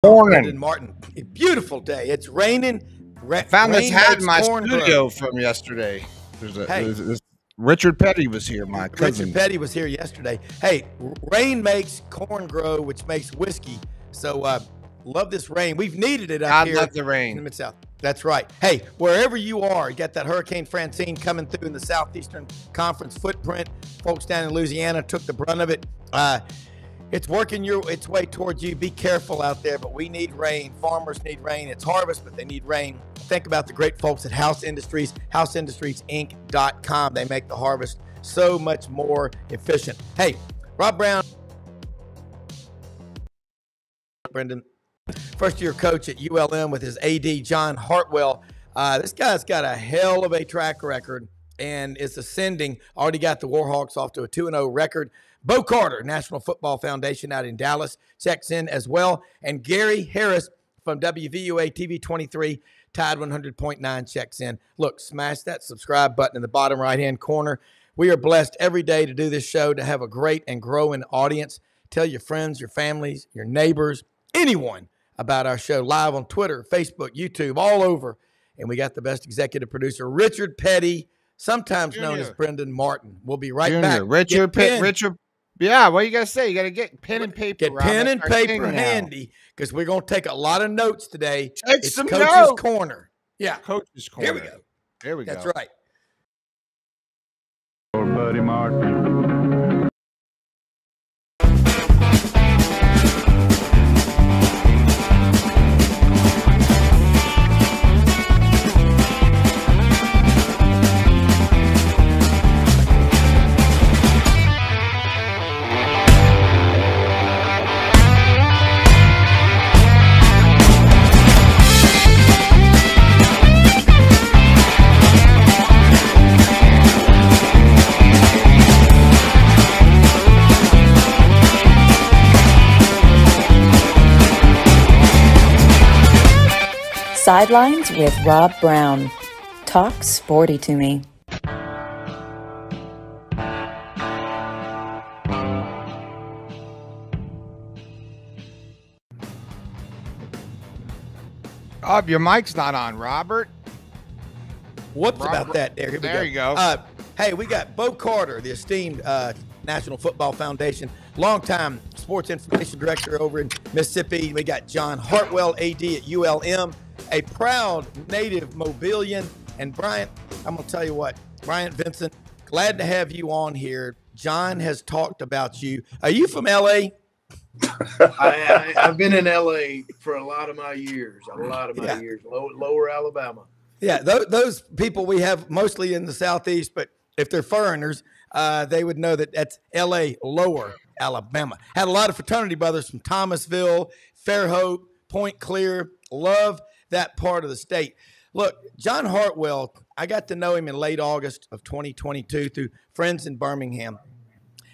Morning. Brendan Martin. A beautiful day. It's raining. Found this Rain hat makes in my corn studio grow. from yesterday. Hey. Richard Petty was here, my cousin. Richard Petty was here yesterday. Hey, rain makes corn grow, which makes whiskey. So love this rain. We've needed it up here. I love the In rain. the Mid-South. That's right. Hey, wherever you are, you got that Hurricane Francine coming through in the Southeastern Conference footprint. Folks down in Louisiana took the brunt of it. It's working its way towards you. Be careful out there, but we need rain. Farmers need rain. It's harvest, but they need rain. Think about the great folks at House Industries, houseindustriesinc.com. They make the harvest so much more efficient. Hey, Rob Brown, Brendan, first-year coach at ULM with his AD, John Hartwell. This guy's got a hell of a track record and is ascending. Already got the Warhawks off to a 2-0 record. Bo Carter, National Football Foundation out in Dallas, checks in as well. And Gary Harris from WVUA TV 23, Tide 100.9, checks in. Look, smash that subscribe button in the bottom right-hand corner. We are blessed every day to do this show, to have a great and growing audience. Tell your friends, your families, your neighbors, anyone about our show, live on Twitter, Facebook, YouTube, all over. And we got the best executive producer, Richard Petty, sometimes known as Brendan Martin. We'll be right back. Richard. Yeah, what you got to say? You got to get pen and paper. Get pen and paper handy, because we're going to take a lot of notes today. It's Coach's notes. Corner. Yeah. Coach's Corner. Here we go. There we go. That's right. Poor buddy Martin. Sidelines with Rob Brown. Talk sporty to me. Your mic's not on, Robert. Whoops about that. There you go. Hey, we got Bo Carter, the esteemed National Football Foundation, longtime sports information director over in Mississippi. We got John Hartwell, AD at ULM, a proud native Mobilian. And Bryant, I'm going to tell you what, Bryant Vincent, glad to have you on here. John has talked about you. Are you from L.A.? I've been in L.A. for a lot of my years, lower Alabama. Yeah, those people we have mostly in the Southeast, but if they're foreigners, they would know that that's L.A., lower Alabama. Had a lot of fraternity brothers from Thomasville, Fairhope, Point Clear. Love that part of the state. Look, John Hartwell, I got to know him in late August of 2022 through friends in Birmingham.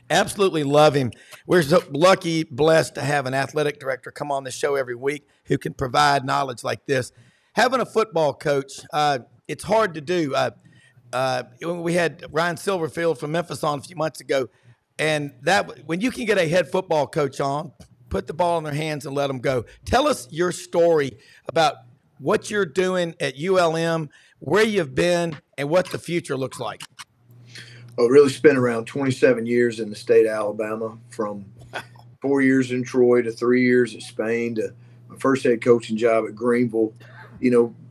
Absolutely love him. We're so lucky, blessed to have an athletic director come on the show every week who can provide knowledge like this. Having a football coach, it's hard to do. We had Ryan Silverfield from Memphis on a few months ago, and that when you can get a head football coach on, put the ball in their hands and let them go. Tell us your story about what you're doing at ULM, where you've been, and what the future looks like. I really spent around 27 years in the state of Alabama, from 4 years in Troy to 3 years at Spain to my first head coaching job at Greenville,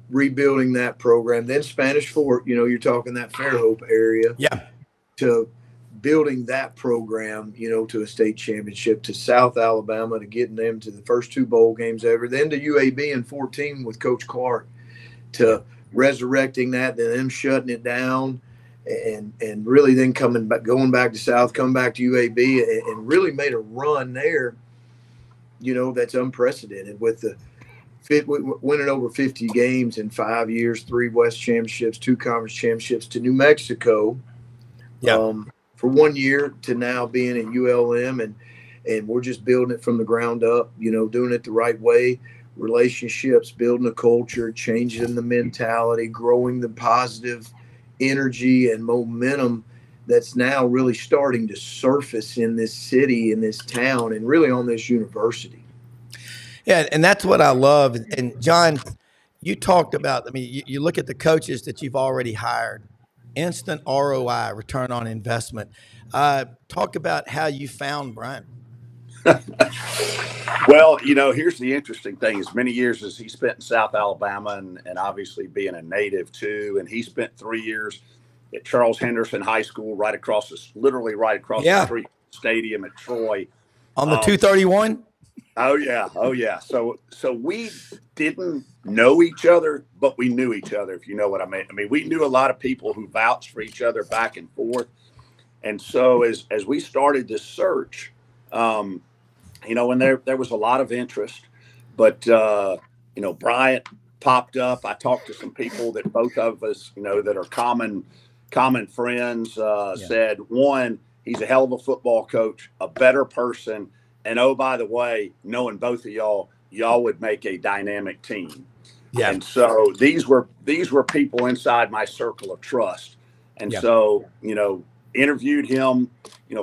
rebuilding that program. Then Spanish Fort, you're talking that Fairhope area. Yeah. To building that program, to a state championship, to South Alabama, to getting them to the first 2 bowl games ever, then to UAB in 14 with Coach Clark, to resurrecting that, then them shutting it down, and really then going back to South, coming back to UAB, and really made a run there, that's unprecedented with the winning over 50 games in 5 years, 3 West championships, 2 conference championships, to New Mexico. Yeah. For 1 year, to now being at ULM, and we're just building it from the ground up, doing it the right way, relationships, building a culture, changing the mentality, growing the positive energy and momentum that's now really starting to surface in this city, in this town, and really on this university. Yeah, and that's what I love. And John, you talked about, I mean, you look at the coaches that you've already hired, instant ROI, return on investment. Talk about how you found Bryant. Well, here's the interesting thing: as many years as he spent in South Alabama, and obviously being a native too, and he spent 3 years at Charles Henderson High School, literally right across the street stadium at Troy, on the 231. Oh yeah. So we didn't know each other, but we knew each other, if you know what I mean. I mean, we knew a lot of people who vouched for each other back and forth. And so as we started this search, and there was a lot of interest, but Bryant popped up. I talked to some people that both of us, that are common friends, said, one, he's a hell of a football coach, a better person. And oh, by the way, knowing both of y'all would make a dynamic team. Yeah. And so these were people inside my circle of trust. And so, interviewed him,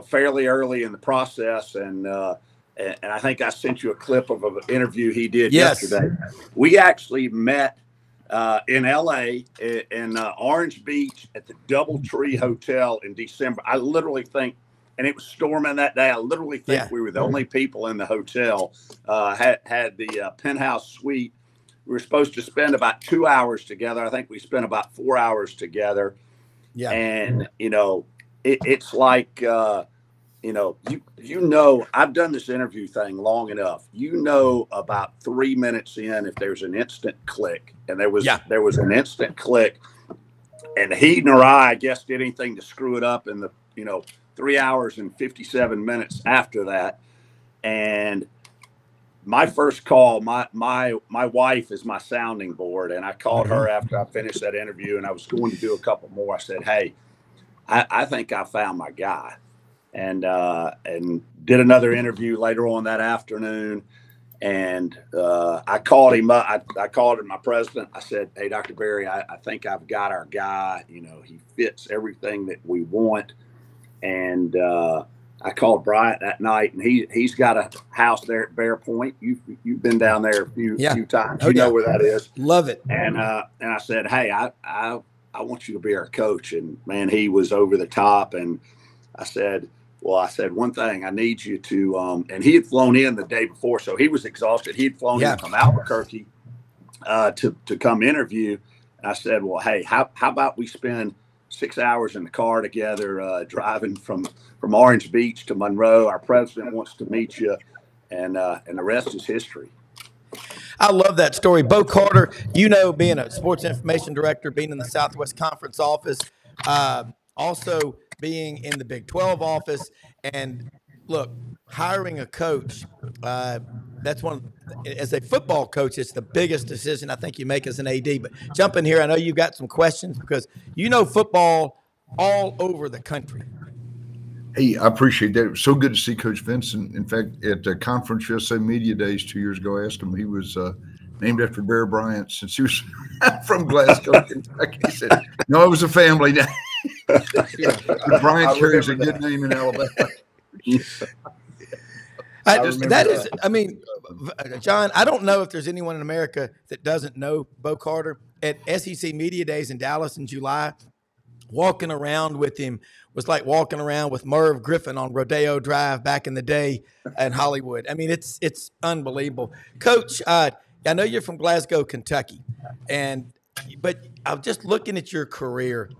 fairly early in the process. And I think I sent you a clip of an interview he did yesterday. We actually met in LA in Orange Beach at the DoubleTree Hotel in December. I literally think, and it was storming that day, I literally think we were the only people in the hotel. Had the penthouse suite. We were supposed to spend about 2 hours together. I think we spent about 4 hours together. Yeah. And, it's like, I've done this interview thing long enough. About 3 minutes in, if there's an instant click, and there was an instant click, and he nor I guess did anything to screw it up in the, 3 hours and 57 minutes after that. And my first call, my wife is my sounding board. And I called her after I finished that interview, and I was going to do a couple more. I said, hey, I think I found my guy. And did another interview later on that afternoon. And I called him up. I called him, my president. I said, hey, Dr. Berry, I think I've got our guy. He fits everything that we want. And I called Bryant that night, and he's got a house there at Bear Point. You've been down there a few times. You know where that is. Love it. And I said, hey, I want you to be our coach. And man, he was over the top. And I said, one thing, I need you to, and he had flown in the day before, so he was exhausted. He had flown in from Albuquerque to come interview. And I said, well, hey, how about we spend 6 hours in the car together, driving from Orange Beach to Monroe. Our president wants to meet you, and the rest is history. I love that story. Bo Carter, being a sports information director, being in the Southwest Conference office, also being in the Big 12 office, and look, hiring a coach, that's as a football coach, it's the biggest decision I think you make as an AD. But jump in here. I know you've got some questions because football all over the country. Hey, I appreciate that. It was so good to see Coach Vincent. In fact, at the Conference USA Media Days 2 years ago, I asked him, he was named after Bear Bryant since he was from Glasgow, Kentucky. He said, no, it was a family name. Bryant carries a good name in Alabama. John, I don't know if there's anyone in America that doesn't know Bo Carter. At SEC Media Days in Dallas in July, walking around with him was like walking around with Merv Griffin on Rodeo Drive back in the day in Hollywood. I mean, it's unbelievable. Coach, I know you're from Glasgow, Kentucky, but I'm just looking at your career.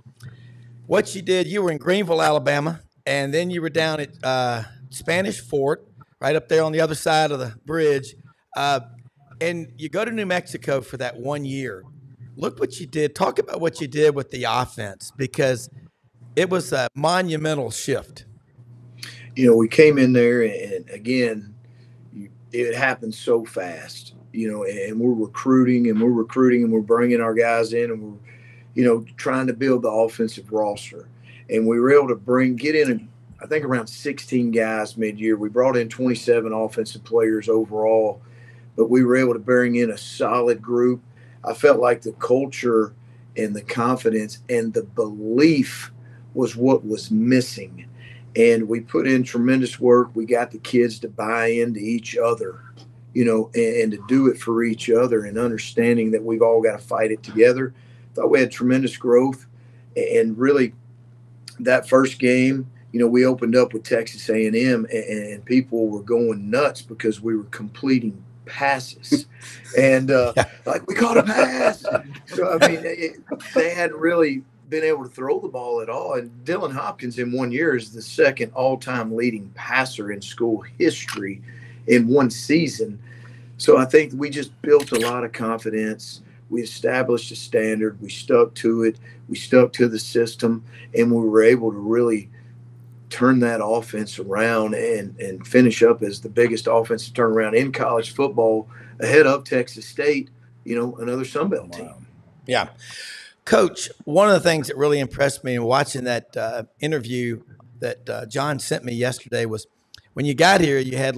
What you did, you were in Greenville, Alabama, and then you were down at Spanish Fort, right up there on the other side of the bridge. And you go to New Mexico for that 1 year. Look what you did. Talk about what you did with the offense, because it was a monumental shift. We came in there, and again, it happened so fast, and we're recruiting and we're bringing our guys in, and we're, trying to build the offensive roster. And we were able to get in, I think, around 16 guys mid-year. We brought in 27 offensive players overall, but we were able to bring in a solid group. I felt like the culture and the confidence and the belief was what was missing. And we put in tremendous work. We got the kids to buy into each other. and to do it for each other and understanding that we've all got to fight it together. Thought we had tremendous growth, and really that first game, we opened up with Texas A&M, and people were going nuts because we were completing passes, and like we caught a pass. So I mean, they hadn't really been able to throw the ball at all. And Dylan Hopkins in 1 year is the second all-time leading passer in school history in one season. So I think we just built a lot of confidence. We established a standard. We stuck to it. We stuck to the system, and we were able to really turn that offense around and finish up as the biggest offensive turnaround in college football, ahead of Texas State, another Sun Belt team. Yeah. Coach, one of the things that really impressed me in watching that interview that John sent me yesterday was when you got here, you had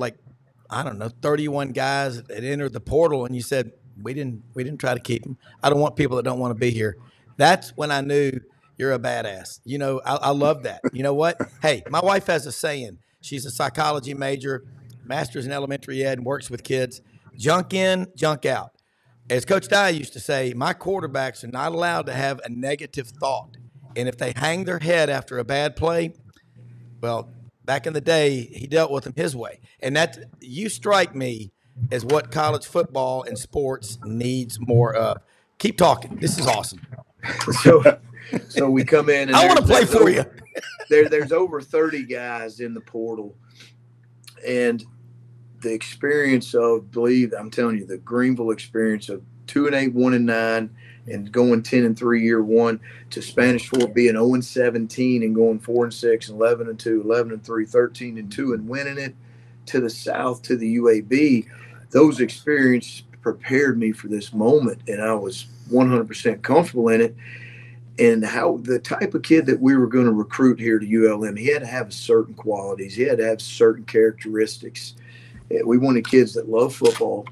31 guys that entered the portal, and you said, we didn't try to keep them. I don't want people that don't want to be here. That's when I knew you're a badass. I love that. You know what? Hey, my wife has a saying. She's a psychology major, master's in elementary ed, and works with kids. Junk in, junk out. As Coach Dye used to say, my quarterbacks are not allowed to have a negative thought. And if they hang their head after a bad play, well, back in the day, he dealt with them his way. And you strike me as what college football and sports needs more of. Keep talking. This is awesome. So we come in, and I want to play for you. There's over 30 guys in the portal, and the experience of, I'm telling you, the Greenville experience of 2-8, 1-9, and going 10-3 year one, to Spanish Fort being 0-17 and going 4-6, 11-2, 11-3, 13-2, and winning it, to the South, to the UAB. Those experiences prepared me for this moment, and I was 100% comfortable in it. And how the type of kid that we were going to recruit here to ULM, he had to have certain qualities. He had to have certain characteristics. We wanted kids that love football,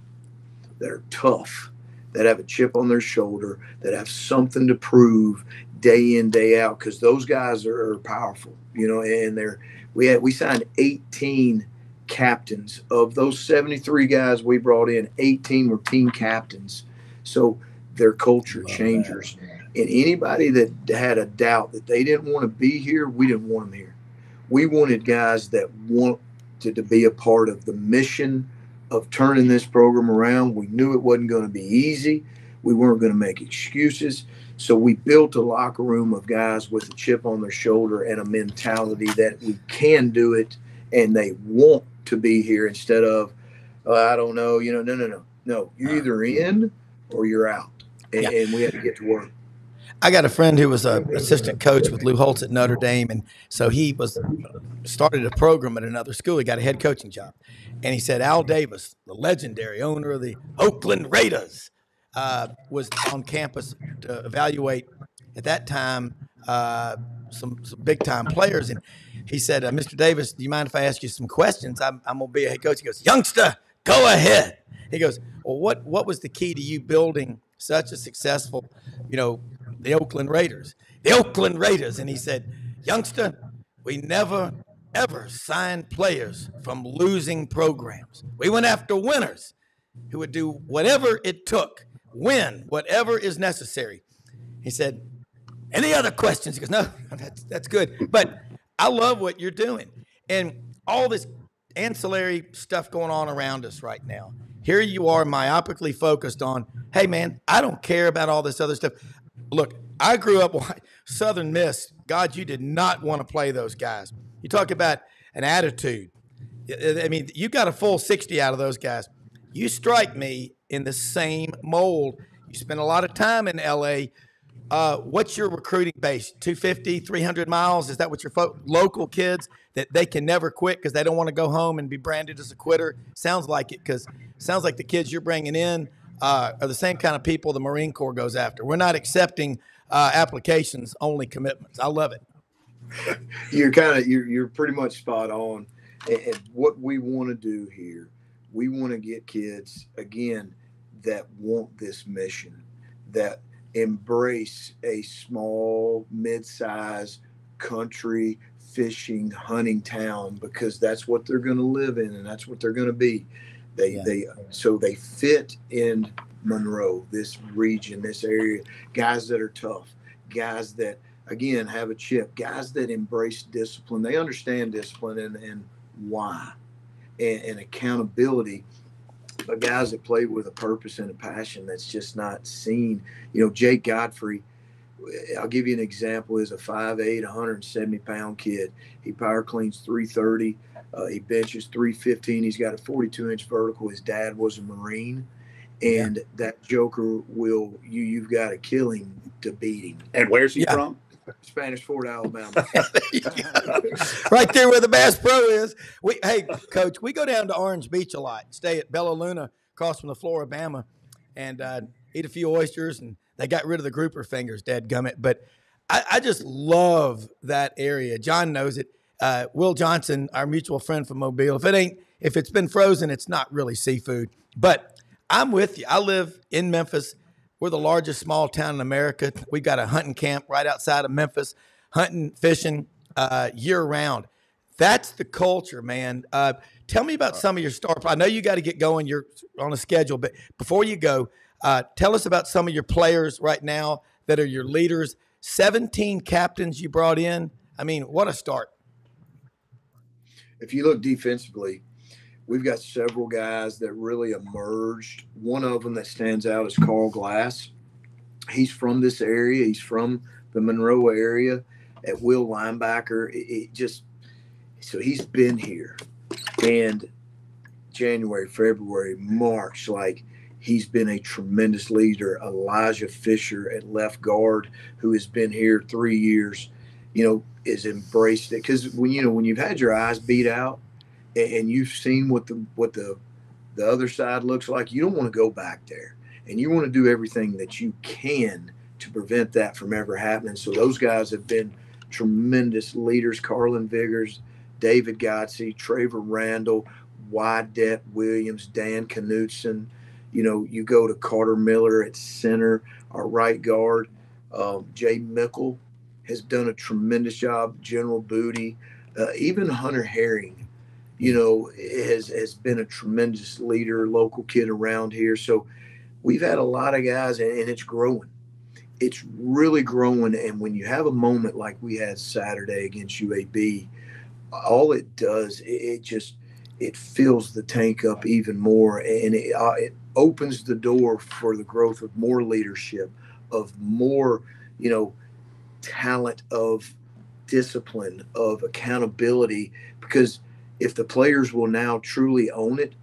that are tough, that have a chip on their shoulder, that have something to prove day in, day out, because those guys are powerful, and we signed 18 captains. Of those 73 guys we brought in, 18 were team captains. So they're culture changers. And anybody that had a doubt that they didn't want to be here, we didn't want them here. We wanted guys that wanted to be a part of the mission of turning this program around. We knew it wasn't going to be easy. We weren't going to make excuses. So we built a locker room of guys with a chip on their shoulder and a mentality that we can do it, and they want to be here, instead of, I don't know, no, you're either in or you're out. And we had to get to work. I got a friend who was an assistant coach with Lou Holtz at Notre Dame, and so he started a program at another school. He got a head coaching job, and he said Al Davis, the legendary owner of the Oakland Raiders, was on campus to evaluate at that time some big time players, and he said, "Mr. Davis, do you mind if I ask you some questions? I'm gonna be a head coach." He goes, "Youngster, go ahead." He goes, "Well, what was the key to you building such a successful, the Oakland Raiders?" The Oakland Raiders. And he said, "Youngster, we never, ever signed players from losing programs. We went after winners who would do whatever it took, win whatever is necessary." He said, "Any other questions?" He goes, "No, that's good. But I love what you're doing." And all this ancillary stuff going on around us right now. Here you are myopically focused on, hey, man, I don't care about all this other stuff. Look, I grew up Southern Miss. God, you did not want to play those guys. You talk about an attitude. I mean, you got a full 60 out of those guys. You strike me in the same mold. You spent a lot of time in L.A. What's your recruiting base? 250, 300 miles? Is that what your local kids that they can never quit because they don't want to go home and be branded as a quitter? Sounds like it, because sounds like the kids you're bringing in are the same kind of people the Marine Corps goes after. We're not accepting applications, only commitments. I love it. You're pretty much spot on. And what we want to do here, we want to get kids, again, that want this mission, that embrace a small, mid-sized country fishing, hunting town, because that's what they're going to live in and that's what they're going to be. So they fit in Monroe, this region, this area, guys that are tough, guys that, again, have a chip, guys that embrace discipline. They understand discipline and why, and accountability, but guys that play with a purpose and a passion that's just not seen. Jake Godfrey, I'll give you an example, is a 5'8", 170-pound kid. He power cleans 330. He benches 315. He's got a 42-inch vertical. His dad was a Marine. And that joker you've got to kill him to beat him. And where's he from? Spanish Fort, Alabama. Right there where the Bass Pro is. Hey, Coach, we go down to Orange Beach a lot. Stay at Bella Luna, across from the Floribama, and eat a few oysters. And they got rid of the grouper fingers, dadgummit. But I just love that area. John knows it. Will Johnson, our mutual friend from Mobile. If it's been frozen, it's not really seafood. But I'm with you. I live in Memphis. We're the largest small town in America. We've got a hunting camp right outside of Memphis, hunting, fishing year round. That's the culture, man. Tell me about some of your star. I know you got to get going. You're on a schedule, but before you go, tell us about some of your players right now that are your leaders. 17 captains you brought in. I mean, what a start. If you look defensively, we've got several guys that really emerged. One of them that stands out is Carl Glass. He's from this area. He's from the Monroe area at will linebacker. So he's been here. And January, February, March, he's been a tremendous leader. Elijah Fisher at left guard, who has been here 3 years, is embraced it. Because when you've had your eyes beat out, and you've seen what the other side looks like, you don't want to go back there, and you want to do everything that you can to prevent that from ever happening. So those guys have been tremendous leaders. Carlin Viggers, David Godsey, Traver Randall, Wydette Williams, Dan Knutson. You go to Carter Miller at center, our right guard. Jay Mickle has done a tremendous job. General Booty, even Hunter Herring, has been a tremendous leader, local kid around here. So we've had a lot of guys, and it's growing. It's really growing. And when you have a moment like we had Saturday against UAB, all it does, it fills the tank up even more, and it opens the door for the growth of more leadership, of more, talent, of discipline, of accountability, because if the players will now truly own it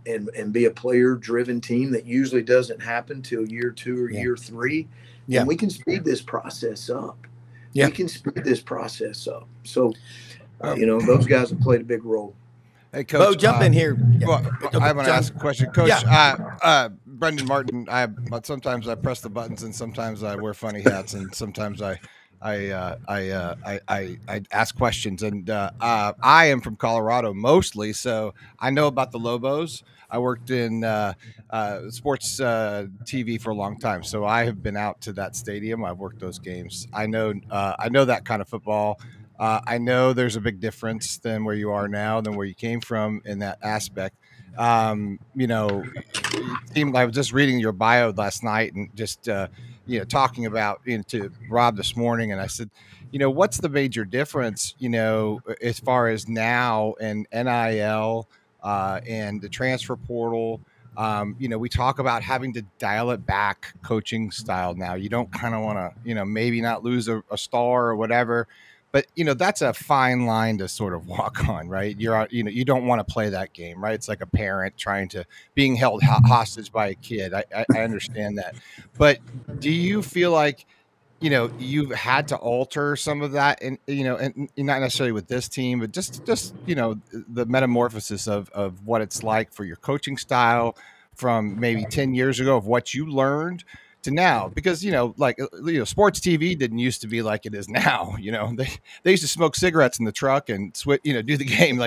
and be a player-driven team, that usually doesn't happen till year 2 or year 3, and we can speed this process up. We can speed this process up. So, those guys have played a big role. Hey, Coach. Bo, jump in here. Well, I want to ask a question. Coach, Brendan Martin, sometimes I press the buttons, and sometimes I wear funny hats, and sometimes I ask questions, and I am from Colorado mostly, so I know about the Lobos. I worked in sports TV for a long time, so I have been out to that stadium. I've worked those games. I know that kind of football. I know there's a big difference than where you are now than where you came from in that aspect. It seemed, I was just reading your bio last night and just talking about to Rob this morning, and I said, what's the major difference, as far as now and NIL and the transfer portal? We talk about having to dial it back coaching style now. You don't kind of want to, maybe not lose a star or whatever. But, that's a fine line to sort of walk on, right? You don't want to play that game, right? It's like a parent being held hostage by a kid. I understand that. But do you feel like, you've had to alter some of that and not necessarily with this team, but just the metamorphosis of what it's like for your coaching style from maybe 10 years ago of what you learned to now, because sports TV didn't used to be like it is now. They used to smoke cigarettes in the truck and do the game.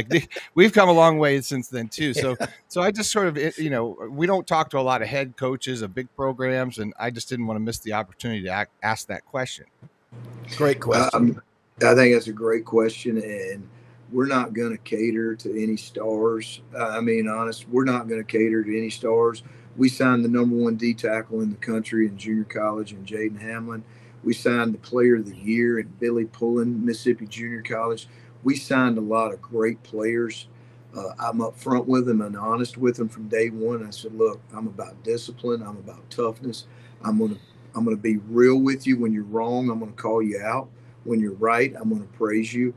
We've come a long way since then too. So I just sort of we don't talk to a lot of head coaches of big programs, and I just didn't want to miss the opportunity to ask that question. Great question. I think that's a great question, and we're not going to cater to any stars. I mean, honest, we're not going to cater to any stars. We signed the number 1 D tackle in the country in junior college in Jaden Hamlin. We signed the player of the year at Billy Pullen, Mississippi Junior College. We signed a lot of great players. I'm up front with them and honest with them from day one. I said, look, I'm about discipline. I'm about toughness. I'm gonna be real with you. When you're wrong, I'm gonna call you out. When you're right, I'm gonna praise you.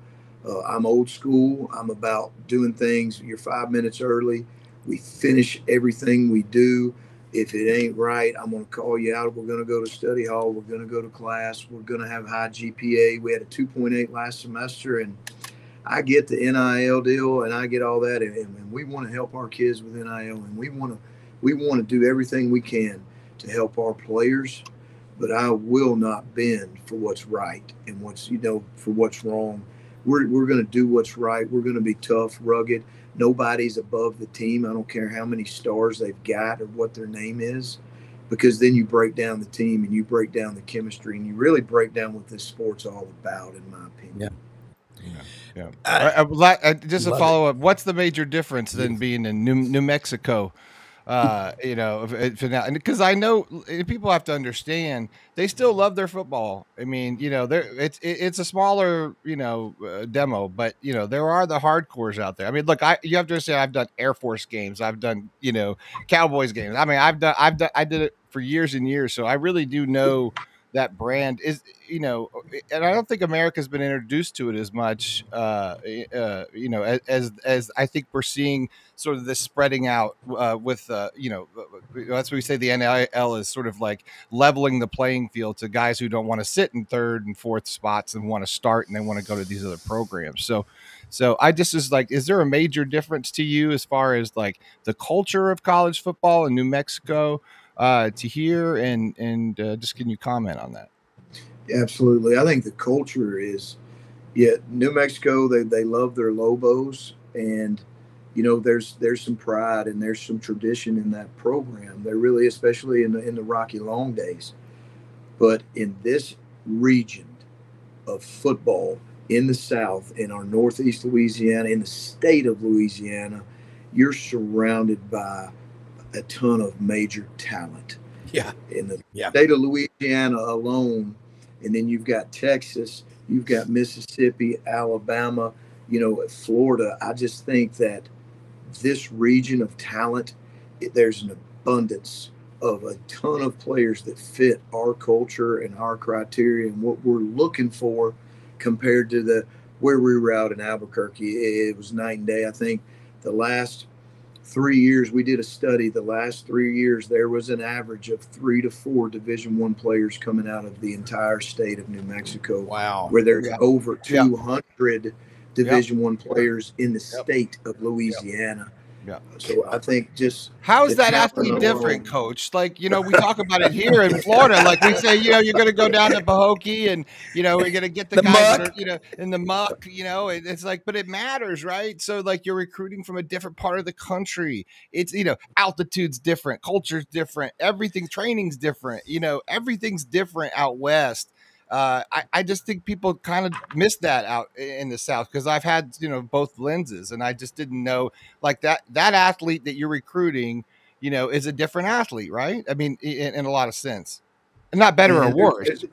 I'm old school. I'm about doing things. You're 5 minutes early. We finish everything we do. If it ain't right, I'm going to call you out. We're going to go to study hall. We're going to go to class. We're going to have high GPA. We had a 2.8 last semester, and I get the NIL deal, and I get all that, and we want to help our kids with NIL, and we want to do everything we can to help our players. But I will not bend for what's right and for what's wrong. We're going to do what's right. We're going to be tough, rugged. Nobody's above the team. I don't care how many stars they've got or what their name is, because then you break down the team and you break down the chemistry and you really break down what this sport's all about, in my opinion. Just a follow up. What's the major difference than being in New Mexico? Because I know people have to understand they still love their football. I mean, it's a smaller, demo, but there are the hardcores out there. I mean, look, you have to understand, I've done Air Force games, I've done, Cowboys games. I mean, I did it for years and years, so I really do know that brand is, and I don't think America's been introduced to it as much, as I think we're seeing sort of this spreading out with, that's what we say the NIL is sort of like leveling the playing field to guys who don't want to sit in 3rd and 4th spots and want to start and they want to go to these other programs. So I just is like, is there a major difference to you as far as like the culture of college football in New Mexico to here, and just can you comment on that? Absolutely. I think the culture is, New Mexico, they love their Lobos, and there's some pride and there's some tradition in that program. There really, especially in the Rocky Long days. But in this region of football in the South, in our Northeast Louisiana, in the state of Louisiana, you're surrounded by a ton of major talent. In the state of Louisiana alone, and then you've got Texas, you've got Mississippi, Alabama, Florida. I just think that this region of talent, there's an abundance of a ton of players that fit our culture and our criteria and what we're looking for compared to where we were out in Albuquerque. It was night and day. I think the last 3 years, we did a study. The last 3 years, there was an average of 3 to 4 Division I players coming out of the entire state of New Mexico. Wow. Where there's over 200 Division I players in the state of Louisiana. So I think just how is that athlete different, Coach? Like, we talk about it here in Florida. Like we say, you're going to go down to Pahokee and, we're going to get the guys that are, in the muck, it's like, but it matters, right? So like you're recruiting from a different part of the country. It's, altitude's different, culture's different, everything, training's different, everything's different out West. I just think people kind of miss that out in the South, because I've had, both lenses, and I just didn't know like that athlete that you're recruiting, is a different athlete, right? I mean, in a lot of sense, and not better or worse.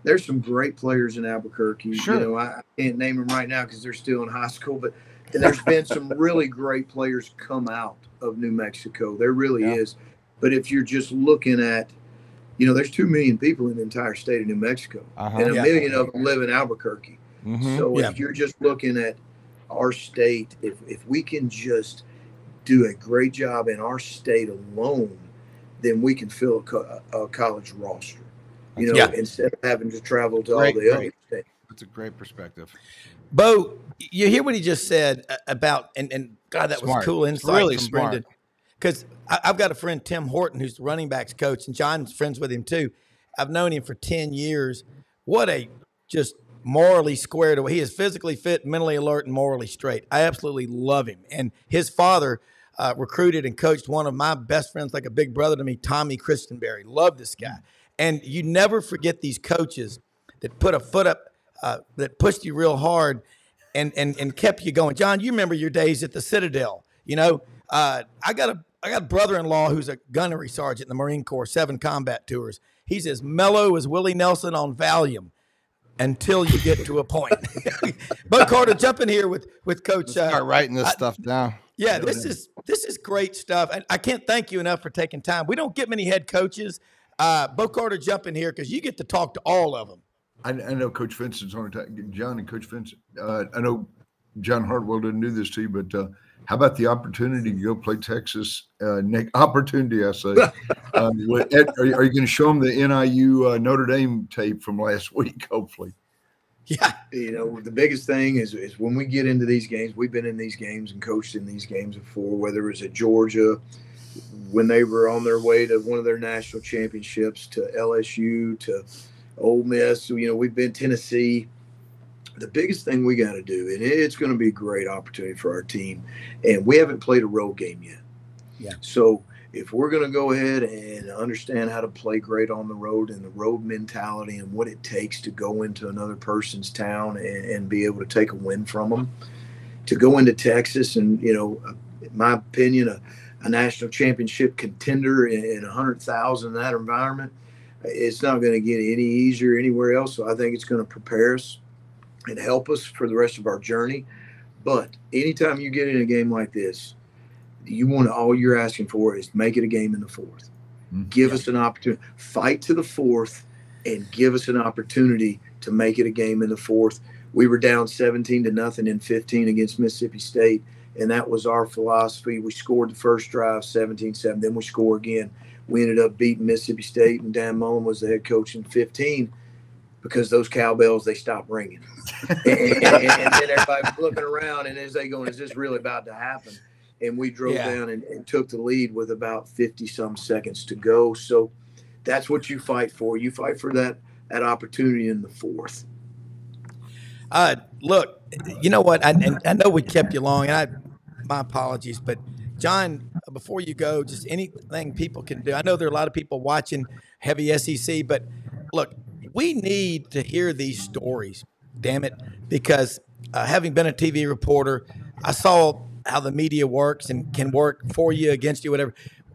There's some great players in Albuquerque. Sure. I can't name them right now because they're still in high school, but there's been some really great players come out of New Mexico. There really is. But if you're just looking at, there's 2 million people in the entire state of New Mexico, and a million of them live in Albuquerque. Mm-hmm. So if you're just looking at our state, if we can just do a great job in our state alone, then we can fill a college roster, instead of having to travel to all the other states. That's a great perspective. Bo, you hear what he just said about, and God, that was cool insight really from smart. Brendan. Because I've got a friend, Tim Horton, who's the running backs coach, and John's friends with him too. I've known him for 10 years. What a just morally squared away. He is physically fit, mentally alert, and morally straight. I absolutely love him. And his father recruited and coached one of my best friends, like a big brother to me, Tommy Christenberry. Love this guy. And you never forget these coaches that put a foot up, that pushed you real hard. and kept you going. John, you remember your days at the Citadel. You know, I got a brother-in-law who's a gunnery sergeant in the Marine Corps, 7 combat tours. He's as mellow as Willie Nelson on Valium until you get to a point. Bo Carter, jump in here with Coach. Start writing this stuff down. Yeah, this is great stuff. And I can't thank you enough for taking time. We don't get many head coaches. Bo Carter, jump in here because you get to talk to all of them. I know Coach Vincent's on it. John and Coach Vincent. I know John Hartwell didn't do this to you, but how about the opportunity to go play Texas? Opportunity, I say. Are you going to show them the NIU Notre Dame tape from last week, hopefully? Yeah. You know, the biggest thing is when we get into these games, we've been in these games and coached in these games before, whether it was at Georgia, when they were on their way to one of their national championships, to LSU, to Ole Miss, you know, we've been Tennessee. The biggest thing we got to do, and it's going to be a great opportunity for our team, and we haven't played a road game yet. Yeah. So if we're going to go ahead and understand how to play great on the road and the road mentality and what it takes to go into another person's town and be able to take a win from them, to go into Texas and, you know, in my opinion, a national championship contender in 100,000 in that environment, it's not going to get any easier anywhere else. So I think it's going to prepare us and help us for the rest of our journey. But anytime you get in a game like this, all you're asking for is make it a game in the fourth. Give us an opportunity, fight to the fourth, and give us an opportunity to make it a game in the fourth. We were down 17-0 in 15 against Mississippi State, and that was our philosophy. We scored the first drive 17-7, then we score again. We ended up beating Mississippi State, and Dan Mullen was the head coach in 15 because those cowbells, they stopped ringing. and then everybody was looking around, and as they going, is this really about to happen? And we drove down and took the lead with about 50-some seconds to go. So that's what you fight for. You fight for that opportunity in the fourth. Look, you know what? I know we kept you long, and my apologies, but John, before you go, just anything people can do. I know there are a lot of people watching heavy SEC, but look, we need to hear these stories, damn it, because having been a TV reporter, I saw how the media works and can work for you, against you, whatever.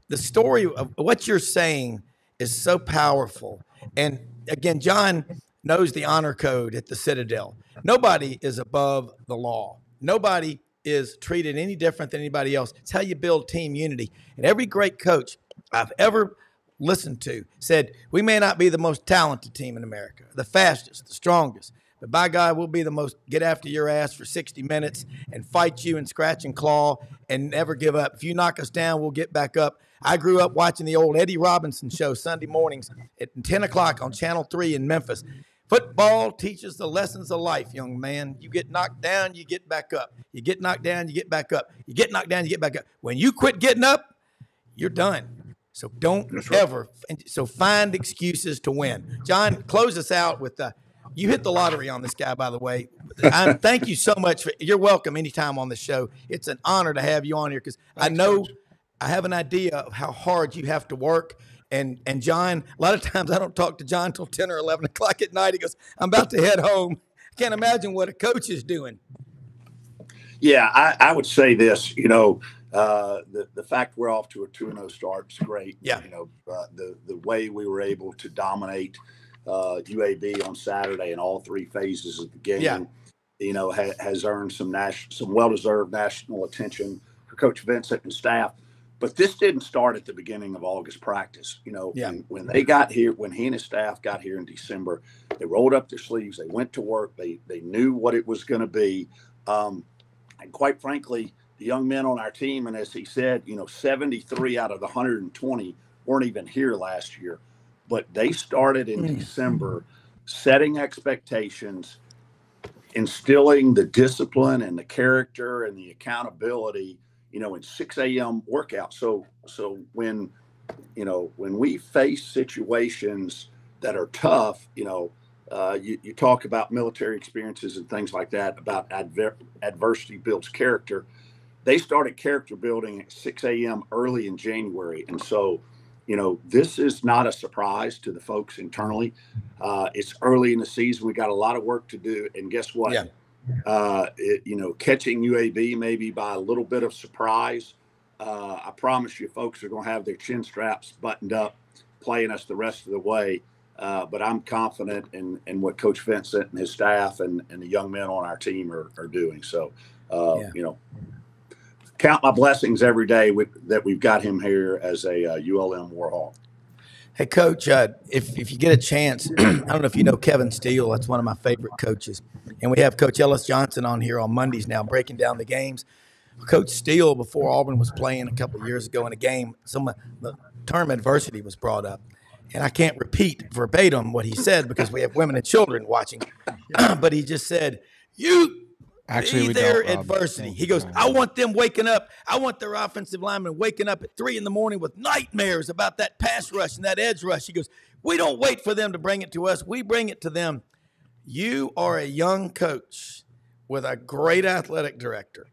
The story of what you're saying is so powerful. And again, John knows the honor code at the Citadel. Nobody is above the law. Nobody is treated any different than anybody else. It's how you build team unity. And every great coach I've ever listened to said, we may not be the most talented team in America, the fastest, the strongest, but by God, we'll be the most get after your ass for 60 minutes and fight you and scratch and claw and never give up. If you knock us down, we'll get back up. I grew up watching the old Eddie Robinson show Sunday mornings at 10 o'clock on Channel 3 in Memphis. Football teaches the lessons of life, young man. You get knocked down, you get back up. You get knocked down, you get back up. You get knocked down, you get back up. When you quit getting up, you're done. So don't ever. So find excuses to win. John, close us out with you hit the lottery on this guy, by the way. Thank you so much. You're welcome anytime on the show. It's an honor to have you on here because I know I have an idea of how hard you have to work. And John, a lot of times I don't talk to John until 10 or 11 o'clock at night. He goes, I'm about to head home. I can't imagine what a coach is doing. Yeah, I would say this, you know, the fact we're off to a 2-0 start is great. Yeah. You know, the way we were able to dominate UAB on Saturday in all 3 phases of the game, you know, has earned some well-deserved national attention for Coach Vincent and staff. But this didn't start at the beginning of August practice. You know, when they got here, when he and his staff got here in December, they rolled up their sleeves. They went to work. They knew what it was going to be. And quite frankly, the young men on our team, and as he said, you know, 73 out of the 120 weren't even here last year. But they started in December setting expectations, instilling the discipline and the character and the accountability, you know, in 6 a.m. workout. So when, you know, when we face situations that are tough, you know, you talk about military experiences and things like that, about adversity builds character. They started character building at 6 a.m. early in January. And so, you know, this is not a surprise to the folks internally. It's early in the season. We got a lot of work to do. And guess what? catching UAB maybe by a little bit of surprise. I promise you, folks are going to have their chin straps buttoned up, playing us the rest of the way. But I'm confident in what Coach Vincent and his staff and the young men on our team are doing. So, count my blessings every day that we've got him here as a ULM Warhawk. Hey, Coach, if you get a chance, I don't know if you know Kevin Steele. That's one of my favorite coaches. And we have Coach Ellis Johnson on here on Mondays now breaking down the games. Coach Steele, before Auburn was playing a couple of years ago in a game, some of the term adversity was brought up. And I can't repeat verbatim what he said because we have women and children watching. But he just said, be their adversity. He goes, I want them waking up. I want their offensive linemen waking up at 3 a.m. with nightmares about that pass rush and that edge rush. He goes, we don't wait for them to bring it to us. We bring it to them. You are a young coach with a great athletic director.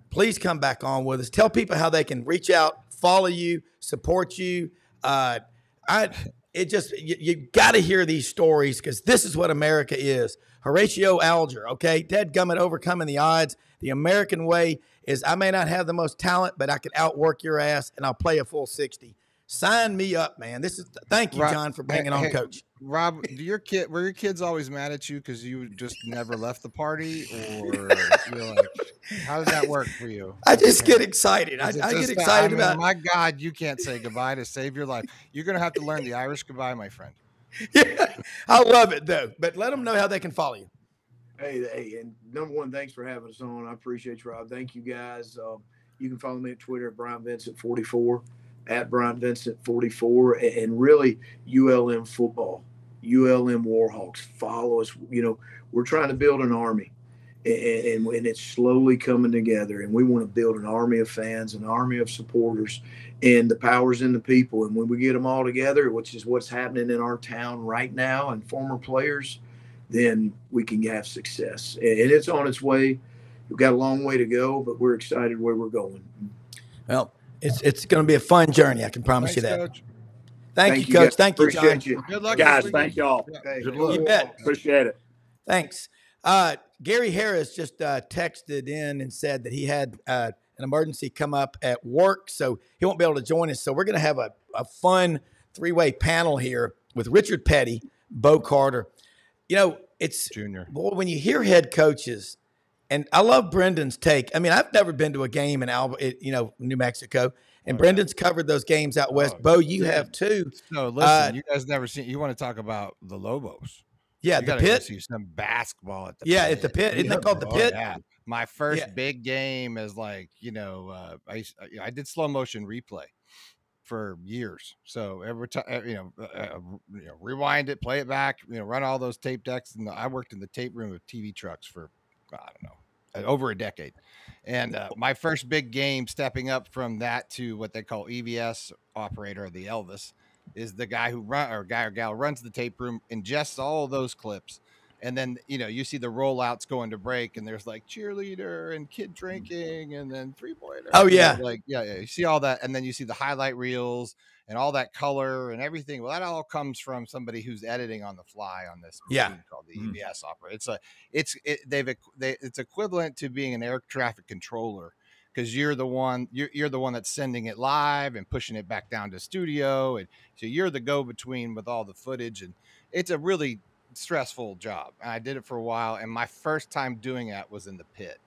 Please come back on with us. Tell people how they can reach out, follow you, support you. You got to hear these stories because this is what America is. Horatio Alger, okay? Dadgummit, overcoming the odds. The American way is I may not have the most talent, but I can outwork your ass, and I'll play a full 60. Sign me up, man. Thank you, John, for bringing on Coach. Rob, were your kids always mad at you because you just never left the party, or how does that work for you? I just get excited. I get excited about. My God, you can't say goodbye to save your life. You're gonna have to learn the Irish goodbye, my friend. Yeah, I love it though. But let them know how they can follow you. Hey, and number one, thanks for having us on. I appreciate you, Rob. Thank you, guys. You can follow me at Twitter at Bryant Vincent 44. At Bryant Vincent 44, and really ULM football, ULM Warhawks. Follow us. We're trying to build an army, and it's slowly coming together. And we want to build an army of fans, an army of supporters, and the power's in the people. And when we get them all together, which is what's happening in our town right now, and former players, then we can have success. And it's on its way. We've got a long way to go, but we're excited where we're going. Well. It's going to be a fun journey. I can promise you that. Coach. Thank you, Coach. Guys. Thank you, John. Appreciate you. Good luck, guys. Thank y'all. Hey, good luck. You bet. Appreciate it. Thanks. Gary Harris just texted in and said that he had an emergency come up at work, so he won't be able to join us. So we're going to have a fun three-way panel here with Richard Petty, Bo Carter. It's Junior. Boy, when you hear head coaches. And I love Brendan's take. I mean, I've never been to a game in New Mexico, and Brendan's covered those games out west. Bo, you have too. No, listen, you guys never seen. You want to talk about the Lobos? Yeah, you the Pit. See some basketball at the Pit. At the Pit. Isn't it called the Pit? Yeah. My first big game is I did slow motion replay for years. So every time, rewind it, play it back, run all those tape decks. And I worked in the tape room of TV trucks for, I don't know, over a decade. And my first big game stepping up from that to what they call EVS operator, the Elvis, is the guy who runs the tape room, ingests all those clips. And then, you see the rollouts going to break, and there's like cheerleader and kid drinking and then 3-pointer. Oh, yeah. You see all that. And then you see the highlight reels and all that color and everything. Well, that all comes from somebody who's editing on the fly on this machine called the EVS operator. It's equivalent to being an air traffic controller, because you're the one that's sending it live and pushing it back down to studio. And so you're the go-between with all the footage. And it's a really stressful job. And I did it for a while. And my first time doing that was in the Pit.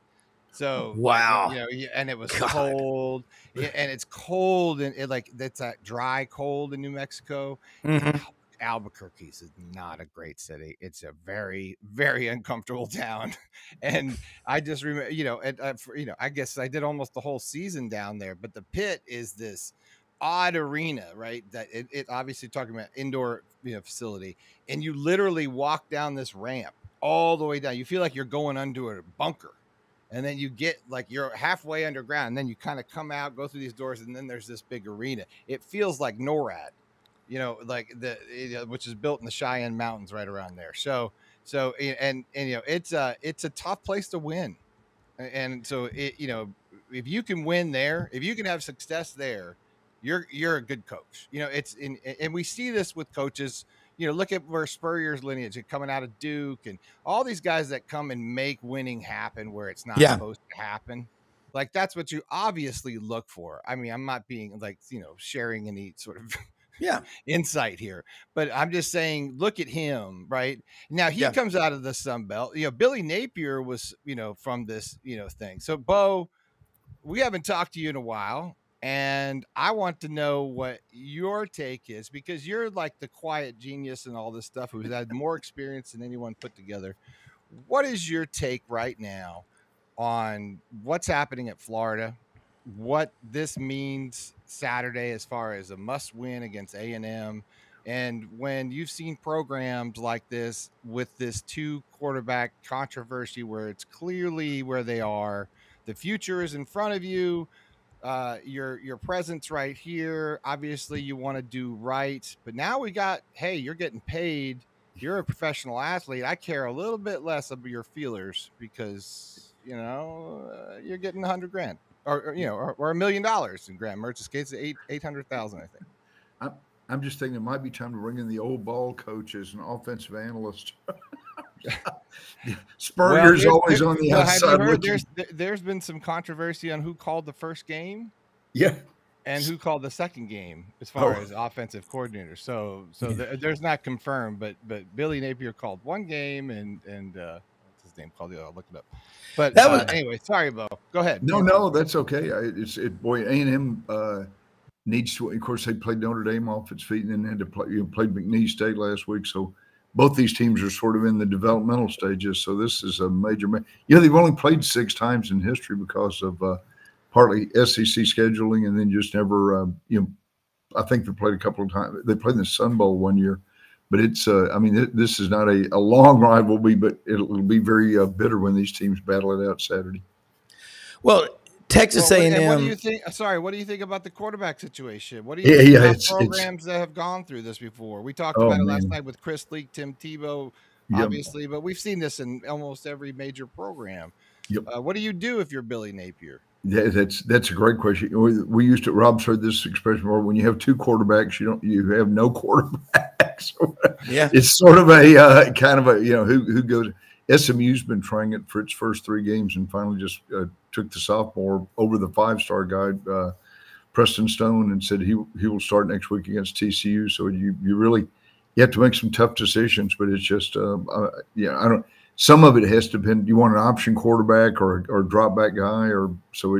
So wow, and it was cold, and it's cold, and it's that dry cold in New Mexico. Mm-hmm. Albuquerque is not a great city. It's a very, very uncomfortable town. And I just remember, I guess I did almost the whole season down there. But the Pit is this odd arena, right? That it obviously talking about indoor facility, and you literally walk down this ramp all the way down. You feel like you're going under a bunker. And then you get you're halfway underground, and then you kind of come out, go through these doors, and then there's this big arena. It feels like NORAD, which is built in the Cheyenne Mountains right around there. So it's a tough place to win. And so if you can win there, if you can have success there, you're a good coach. And we see this with coaches, look at where Spurrier's lineage coming out of Duke and all these guys that come and make winning happen where it's not supposed to happen. Like, that's what you obviously look for. I mean, I'm not being like, sharing any sort of insight here, but I'm just saying, look at him right now. He comes out of the Sun Belt. Billy Napier was, from this, thing. So Bo, we haven't talked to you in a while, and I want to know what your take is, because you're like the quiet genius and all this stuff who's had more experience than anyone put together. What is your take right now on what's happening at Florida, what this means Saturday as far as a must win against A&M, and when you've seen programs like this with this 2 quarterback controversy where it's clearly where they are, the future is in front of you, your presence right here, obviously you want to do right, but now we got, hey, you're getting paid, you're a professional athlete, I care a little bit less of your feelers because you're getting $100,000 or $1 million in Graham Mertz's case, 800,000, I think. I'm just thinking it might be time to bring in the old ball coach as an offensive analyst. Spurrier's always on the outside. Have you heard there's been some controversy on who called the first game? Yeah. And who called the second game as far as offensive coordinator. So there's not confirmed, but Billy Napier called one game and what's his name called the other? I'll look it up. But that was anyway. Sorry, Bo. Go ahead. No, that's okay. Boy, A&M needs to. Of course, they played Notre Dame off its feet, and then had to play. Played McNeese State last week, so both these teams are sort of in the developmental stages. So this is a major. They've only played 6 times in history because of partly SEC scheduling, and then just never. I think they played a couple of times. They played in the Sun Bowl one year. But it's, this is not a long rivalry, but it'll be very bitter when these teams battle it out Saturday. Well, Texas A&M. And what do you think? Sorry, what do you think about the quarterback situation? What do you think about programs that have gone through this before? We talked about it last night with Chris Leak, Tim Tebow, obviously, but we've seen this in almost every major program. Yep. What do you do if you're Billy Napier? Yeah, that's a great question. We used to. Rob's heard this expression before. When you have 2 quarterbacks, you have no quarterbacks. It's sort of a kind of a who goes. SMU's been trying it for its first 3 games and finally just took the sophomore over the 5-star guy, Preston Stone, and said he will start next week against TCU. So you have to make some tough decisions, but it's just I don't. Some of it has to depend. You want an option quarterback or a drop back guy, or so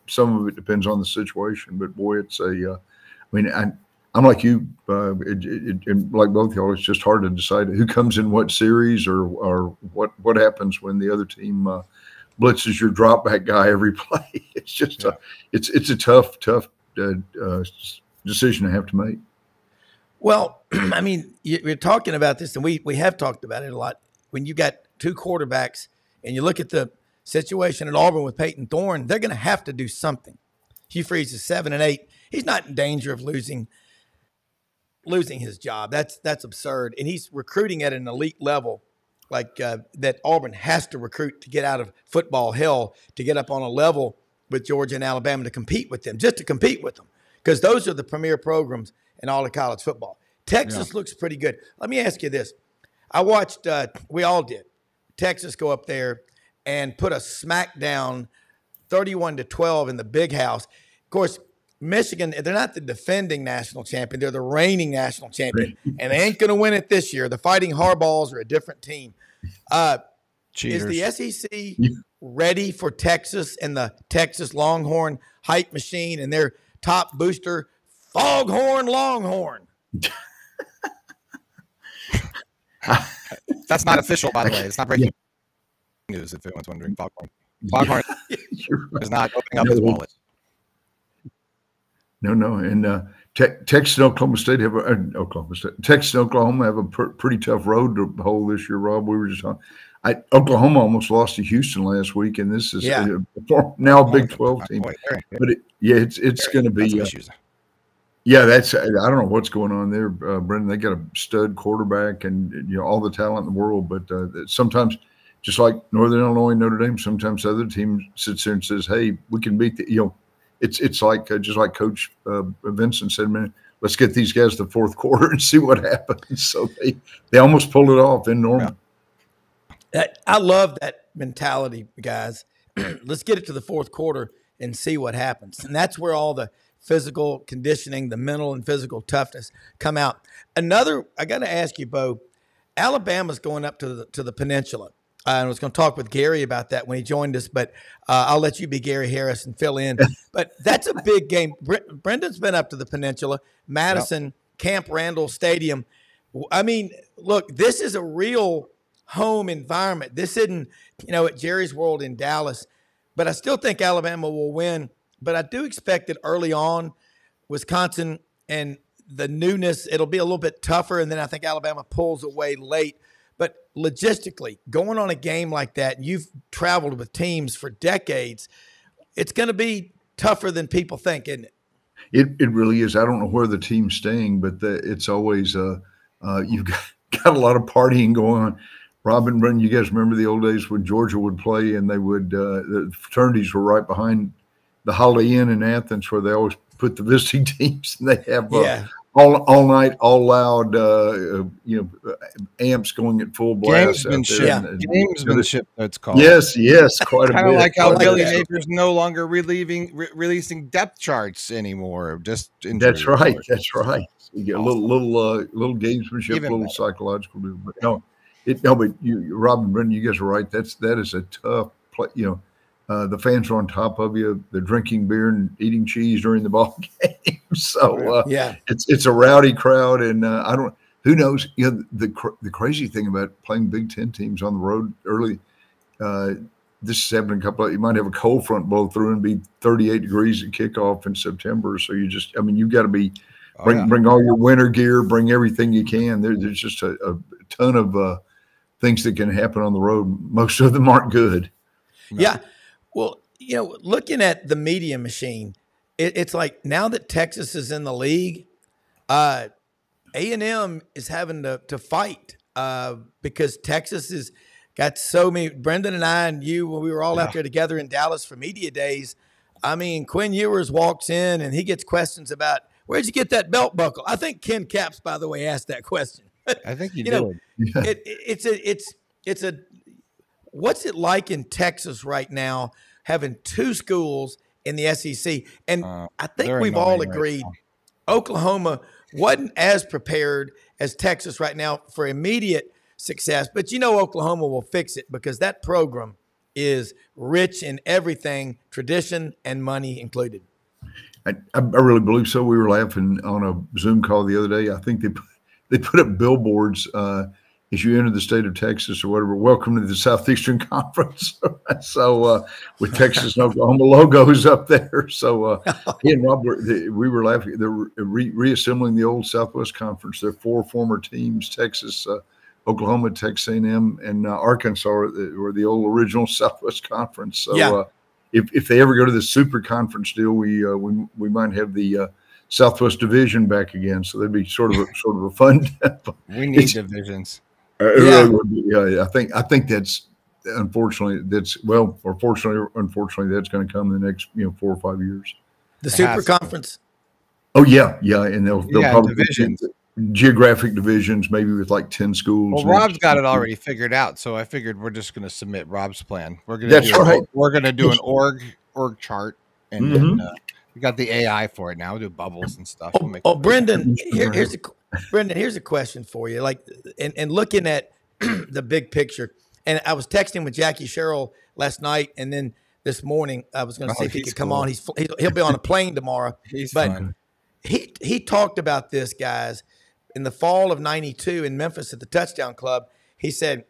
some of it depends on the situation. But boy, it's I'm like you, like both y'all. It's just hard to decide who comes in what series or what happens when the other team blitzes your drop back guy every play. It's just it's a tough decision to have to make. Well, I mean, we're talking about this, and we have talked about it a lot. When you got 2 quarterbacks and you look at the situation at Auburn with Peyton Thorne, they're going to have to do something. Hugh Freeze is 7-8. He's not in danger of losing his job. That's absurd. And he's recruiting at an elite level, like that Auburn has to recruit to get out of football hell, to get up on a level with Georgia and Alabama to compete with them, just to compete with them, because those are the premier programs in all of college football. Texas looks pretty good. Let me ask you this. I watched, we all did, Texas go up there and put a smackdown 31-12 in the big house. Of course, Michigan, they're not the defending national champion. They're the reigning national champion, and they ain't going to win it this year. The Fighting Harbaughs are a different team. Is the SEC ready for Texas and the Texas Longhorn hype machine and their top booster, Foghorn Longhorn? That's not official, by the way. It's not breaking news, if anyone's wondering. Foghorn is not opening up his wallet. No, and Texas and Oklahoma State have Texas and Oklahoma have a pretty tough road to hold this year. Rob, we were just on. Oklahoma almost lost to Houston last week, and this is now a Big 12 team. But it's going to be. That's I don't know what's going on there, Brendan. They got a stud quarterback and all the talent in the world, but sometimes, just like Northern Illinois, Notre Dame, sometimes the other team sits there and says, "Hey, we can beat the." It's like just like Coach Vincent said, man. let's get these guys to the fourth quarter and see what happens. So they almost pulled it off in Norman. I love that mentality, guys. Let's get it to the fourth quarter and see what happens. And that's where all the physical conditioning, the mental and physical toughness come out. I got to ask you, Bo, Alabama's going up to the peninsula. I was going to talk with Gary about that when he joined us, but I'll let you be Gary Harris and fill in. But that's a big game. Brendan's been up to the peninsula, Madison, Camp Randall Stadium. I mean, look, this is a real home environment. This isn't, at Jerry's World in Dallas. But I still think Alabama will win. But I do expect it early on, Wisconsin and the newness, it'll be a little bit tougher. And then I think Alabama pulls away late. But logistically, going on a game like that, and you've traveled with teams for decades, it's going to be tougher than people think, isn't it? It really is. I don't know where the team's staying, but it's always you've got a lot of partying going on. Rob and Brendan, you guys remember the old days when Georgia would play and they would the fraternities were right behind the Holiday Inn in Athens, where they always put the visiting teams, and they have all night, all loud, amps going at full blast. Gamesmanship, that's called. Yes, quite a bit. Kind of like how Billy Napier's no longer releasing depth charts anymore. That's right. So you get a little gamesmanship, a little psychological. But Rob and Brendan, you guys are right. That is a tough play. The fans are on top of you. They're drinking beer and eating cheese during the ball game. So it's a rowdy crowd, and who knows? The crazy thing about playing Big Ten teams on the road early. This is happening you might have a cold front blow through and be 38 degrees at kickoff in September. So you've got to be bring all your winter gear, bring everything you can. There's just a ton of things that can happen on the road. Most of them aren't good. Yeah. Well, looking at the media machine, it's like now that Texas is in the league, A&M is having to fight because Texas has got so many. Brendan and I and you, when we were all out there together in Dallas for media days, I mean, Quinn Ewers walks in and he gets questions about, where'd you get that belt buckle? I think Ken Capps, by the way, asked that question. I think you did. It's a what's it like in Texas right now, having two schools in the SEC? And I think we've all agreed Oklahoma wasn't as prepared as Texas right now for immediate success. But Oklahoma will fix it because that program is rich in everything, tradition and money included. I really believe so. We were laughing on a Zoom call the other day. I think they put up billboards as you enter the state of Texas or whatever, welcome to the Southeastern Conference. So with Texas and Oklahoma logos up there. So he and Rob, we were laughing. They're reassembling the old Southwest Conference. There are four former teams, Texas, Oklahoma, Texas A&M, and Arkansas were the old original Southwest Conference. So if they ever go to the Super Conference deal, we might have the Southwest Division back again. So that'd be sort of a fun. We need divisions. Really would be. I think that's unfortunately unfortunately that's going to come in the next 4 or 5 years. The Super Conference. Oh yeah, and they'll probably divisions. Geographic divisions, maybe with like 10 schools. Well, Rob's got it already figured out, so I figured we're just going to submit Rob's plan. We're going to do an org chart, and then we got the AI for it now. We'll do bubbles and stuff. Brendan, here's a question for you. Like, and looking at the big picture, and I was texting with Jackie Sherrill last night, and then this morning I was going to see if he could come on. He'll be on a plane tomorrow. He's fun. He talked about this, guys, in the fall of '92 in Memphis at the Touchdown Club. He said,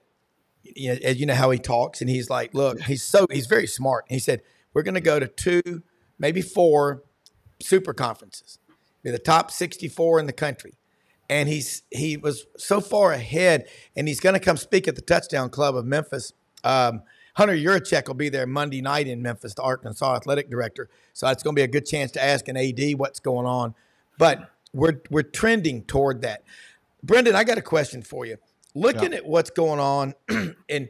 as you know how he talks, and he's like, look, he's very smart. He said, we're going to go to 2, maybe 4 super conferences. They're the top 64 in the country. And he was so far ahead, and he's going to come speak at the Touchdown Club of Memphis. Hunter Yurachek will be there Monday night in Memphis, the Arkansas athletic director. So it's going to be a good chance to ask an AD what's going on. But we're trending toward that. Brendan, I got a question for you. Looking at what's going on in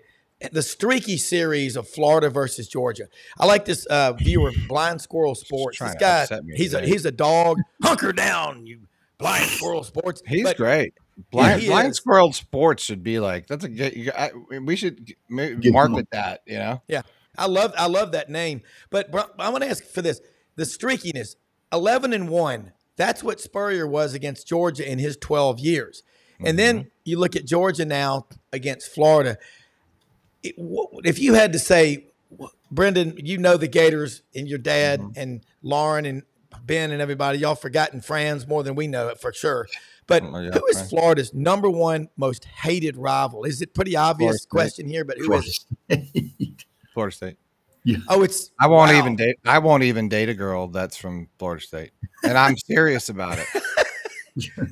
the streaky series of Florida versus Georgia. I like this viewer, Blind Squirrel Sports. This guy, he's a dog. Hunker down, you Blind Squirrel Sports. He's great. Blind is. Squirrel Sports should be like, we should market that, you know? Yeah. I love that name. But I want to ask for this. The streakiness, 11-1. That's what Spurrier was against Georgia in his 12 years. And then you look at Georgia now against Florida. If you had to say, Brendan, you know the Gators and your dad and Lauren and Ben and everybody, y'all forgotten Franz more than we know it for sure. But who is Florida's number one most hated rival? Is it pretty obvious question here? But who is it? Florida State. Yeah. Oh, I won't even date a girl that's from Florida State, and I'm serious about it.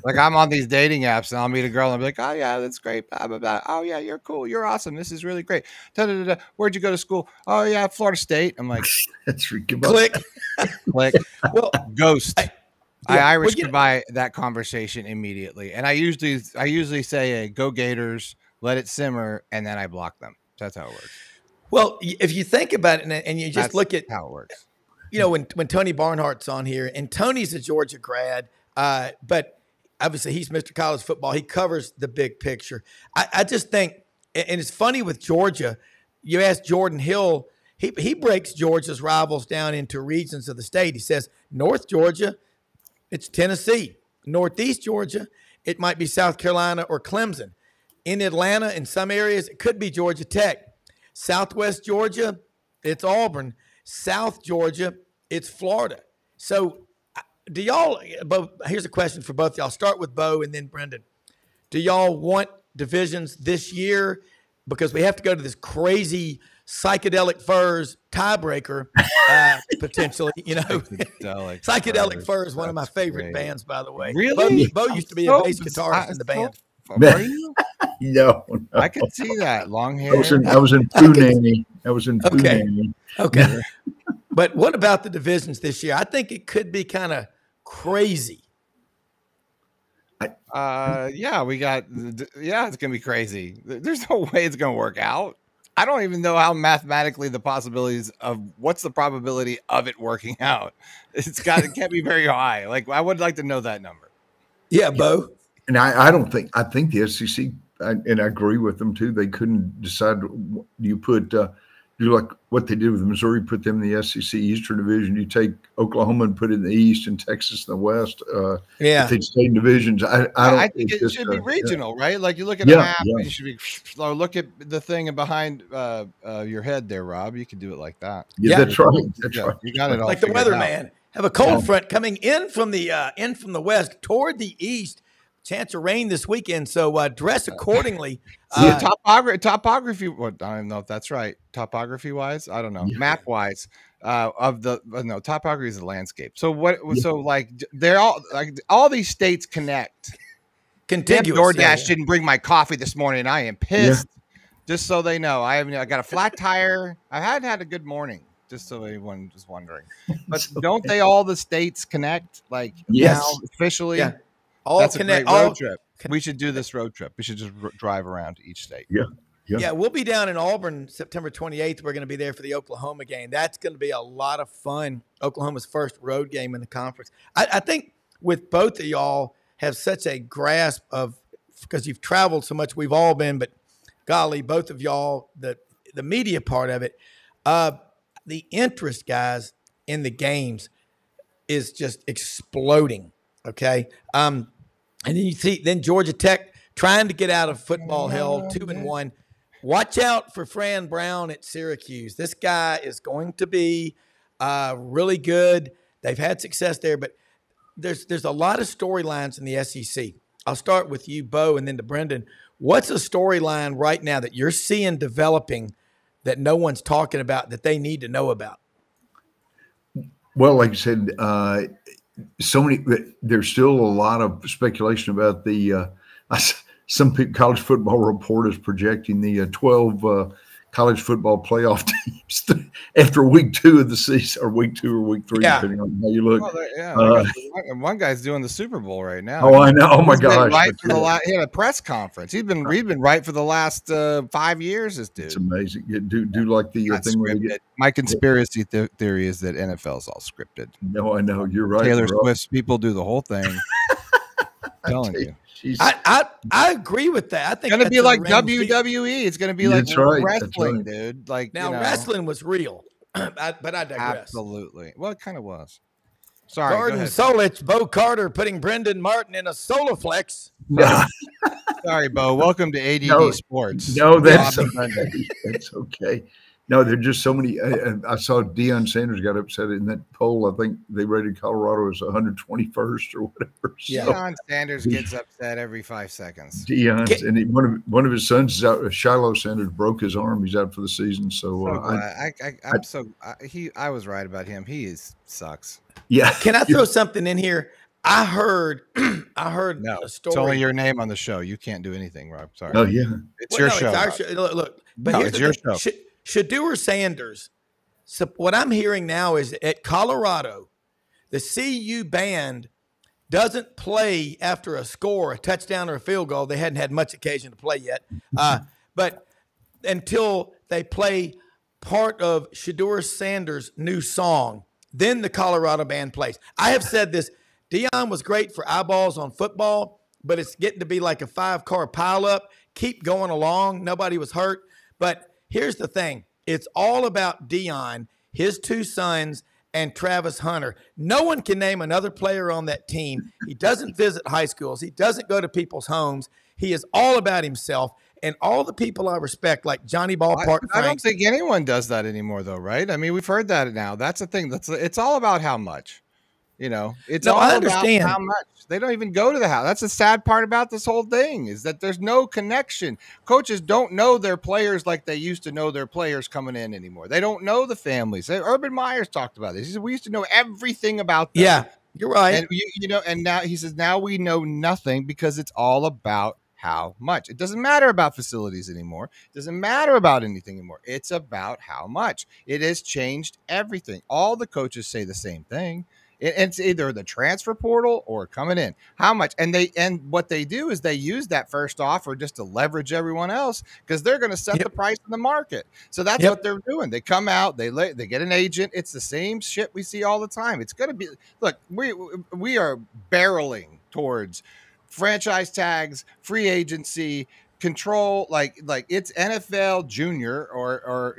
Like I'm on these dating apps, and I'll meet a girl, and I'll be like, "Oh yeah, that's great." Blah, blah, blah. "Oh yeah, you're cool. You're awesome. This is really great." Da, da, da, da. "Where'd you go to school?" "Oh yeah, Florida State." I'm like, "That's click." Well, ghost. I Irish goodbye that conversation immediately, and I usually say, "Go Gators," let it simmer, and then I block them. That's how it works. Well, if you think about it and you just look at how it works, you know, when Tony Barnhart's on here, and Tony's a Georgia grad, but obviously he's Mr. College Football. He covers the big picture. I just think, and it's funny with Georgia, you ask Jordan Hill, he breaks Georgia's rivals down into regions of the state. He says, North Georgia, it's Tennessee. Northeast Georgia, it might be South Carolina or Clemson. In Atlanta, in some areas, it could be Georgia Tech. Southwest Georgia, it's Auburn. South Georgia, it's Florida. So do y'all, here's a question for both y'all. Start with Bo and then Brendan. Do y'all want divisions this year? Because we have to go to this crazy Psychedelic Furs tiebreaker, potentially, you know. Psychedelic Furs, one of my favorite bands, by the way. Really? Bo used to be a bass guitarist in the band. Were you? No. I could see that. Long hair. I was in Poo Nanny. Okay. But what about the divisions this year? I think it could be kind of crazy. It's gonna be crazy. There's no way it's gonna work out. I don't even know how mathematically the possibilities of what's the probability of it working out. It can't be very high. Like I would like to know that number. Yeah, Bo. And I think the SEC, and I agree with them too. They couldn't decide. You do like what they did with Missouri, put them in the SEC Eastern Division. You take Oklahoma and put it in the East, and Texas in the West. If they stay in divisions, I think it should be regional, right? Like you look at a map, and you should be look at the thing behind your head there, Rob. You could do it like that. Yeah, that's right. That's right. You got it all. Like the weatherman, have a cold front coming in from the west toward the east. Chance of rain this weekend, so dress accordingly. Topography. Well, I don't know if that's right. Topography wise, I don't know. Yeah. Map wise, topography is the landscape. So what? Yeah. So like they're all these states connect. Contiguous. DoorDash didn't bring my coffee this morning. I am pissed. Yeah. Just so they know, I got a flat tire. I had a good morning. Just so anyone was wondering. But don't they all the states connect? Like now officially. Yeah. That's a great road trip. We should do this road trip. We should just drive around to each state. Yeah, we'll be down in Auburn September 28th. We're going to be there for the Oklahoma game. That's going to be a lot of fun. Oklahoma's first road game in the conference. I think with both of y'all have such a grasp of, because you've traveled so much, we've all been, but golly, both of y'all, the media part of it, the interest, guys, in the games is just exploding. Okay. And then you see Georgia Tech trying to get out of football hell, 2-1. Watch out for Fran Brown at Syracuse. This guy is going to be really good. They've had success there, but there's a lot of storylines in the SEC. I'll start with you, Bo, and then to Brendan. What's a storyline right now that you're seeing developing that no one's talking about that they need to know about? Well, like I said, there's still a lot of speculation about some college football reporters projecting the 12 college football playoff teams after week 2 of the season, or week 2 or week 3, depending on how you look. One guy's doing the Super Bowl right now. Oh, I know. Oh my gosh! He had a press conference. He's been right for the last 5 years. This dude. It's amazing. Do like the thing where we get. My conspiracy theory is that NFL is all scripted. No, I know you're right. Taylor Swift's people do the whole thing. telling you. I agree with that. I think it's going to be like WWE. WWE. It's going to be like wrestling, dude. Like now, wrestling was real, but I digress. Absolutely. Well, it kind of was. Sorry. Gordon Solich, Bo Carter putting Brendan Martin in a Soloflex. Sorry, Bo. Welcome to ADD Sports. No, that's okay. No, there are just so many. I saw Deion Sanders got upset in that poll. I think they rated Colorado as 121st or whatever. Yeah. Deion Sanders gets upset every 5 seconds. One of his sons is out. Shiloh Sanders broke his arm. He's out for the season. I was right about him. He sucks. Yeah. Can I throw something in here? I heard a story. It's only your name on the show. You can't do anything, Rob. Sorry. Oh yeah. It's your show. It's our show. Look, but here's your show. Shedeur Sanders. So what I'm hearing now is at Colorado, the CU band doesn't play after a score, a touchdown or a field goal. They hadn't had much occasion to play yet. But until they play part of Shedeur Sanders' new song, then the Colorado band plays. I have said this. Deion was great for eyeballs on football, but it's getting to be like a 5-car pileup. Keep going along. Nobody was hurt. But here's the thing. It's all about Deion, his 2 sons, and Travis Hunter. No one can name another player on that team. He doesn't visit high schools. He doesn't go to people's homes. He is all about himself. And all the people I respect, like Johnny Ballpark I don't think anyone does that anymore, though, right? I mean, we've heard that now. That's the thing. It's all about how much. It's all about how much. They don't even go to the house. That's the sad part about this whole thing is that there's no connection. Coaches don't know their players like they used to know their players coming in anymore. They don't know the families. Urban Meyer's talked about this. He said, we used to know everything about them. Yeah, you're right. And, and now he says, now we know nothing because it's all about how much. It doesn't matter about facilities anymore. It doesn't matter about anything anymore. It's about how much. It has changed everything. All the coaches say the same thing. It's either the transfer portal or coming in. How much? And what they do is they use that first offer just to leverage everyone else because they're going to set the price in the market. So that's what they're doing. They come out, they get an agent. It's the same shit we see all the time. It's going to be, look, we are barreling towards franchise tags, free agency, control, like it's NFL junior or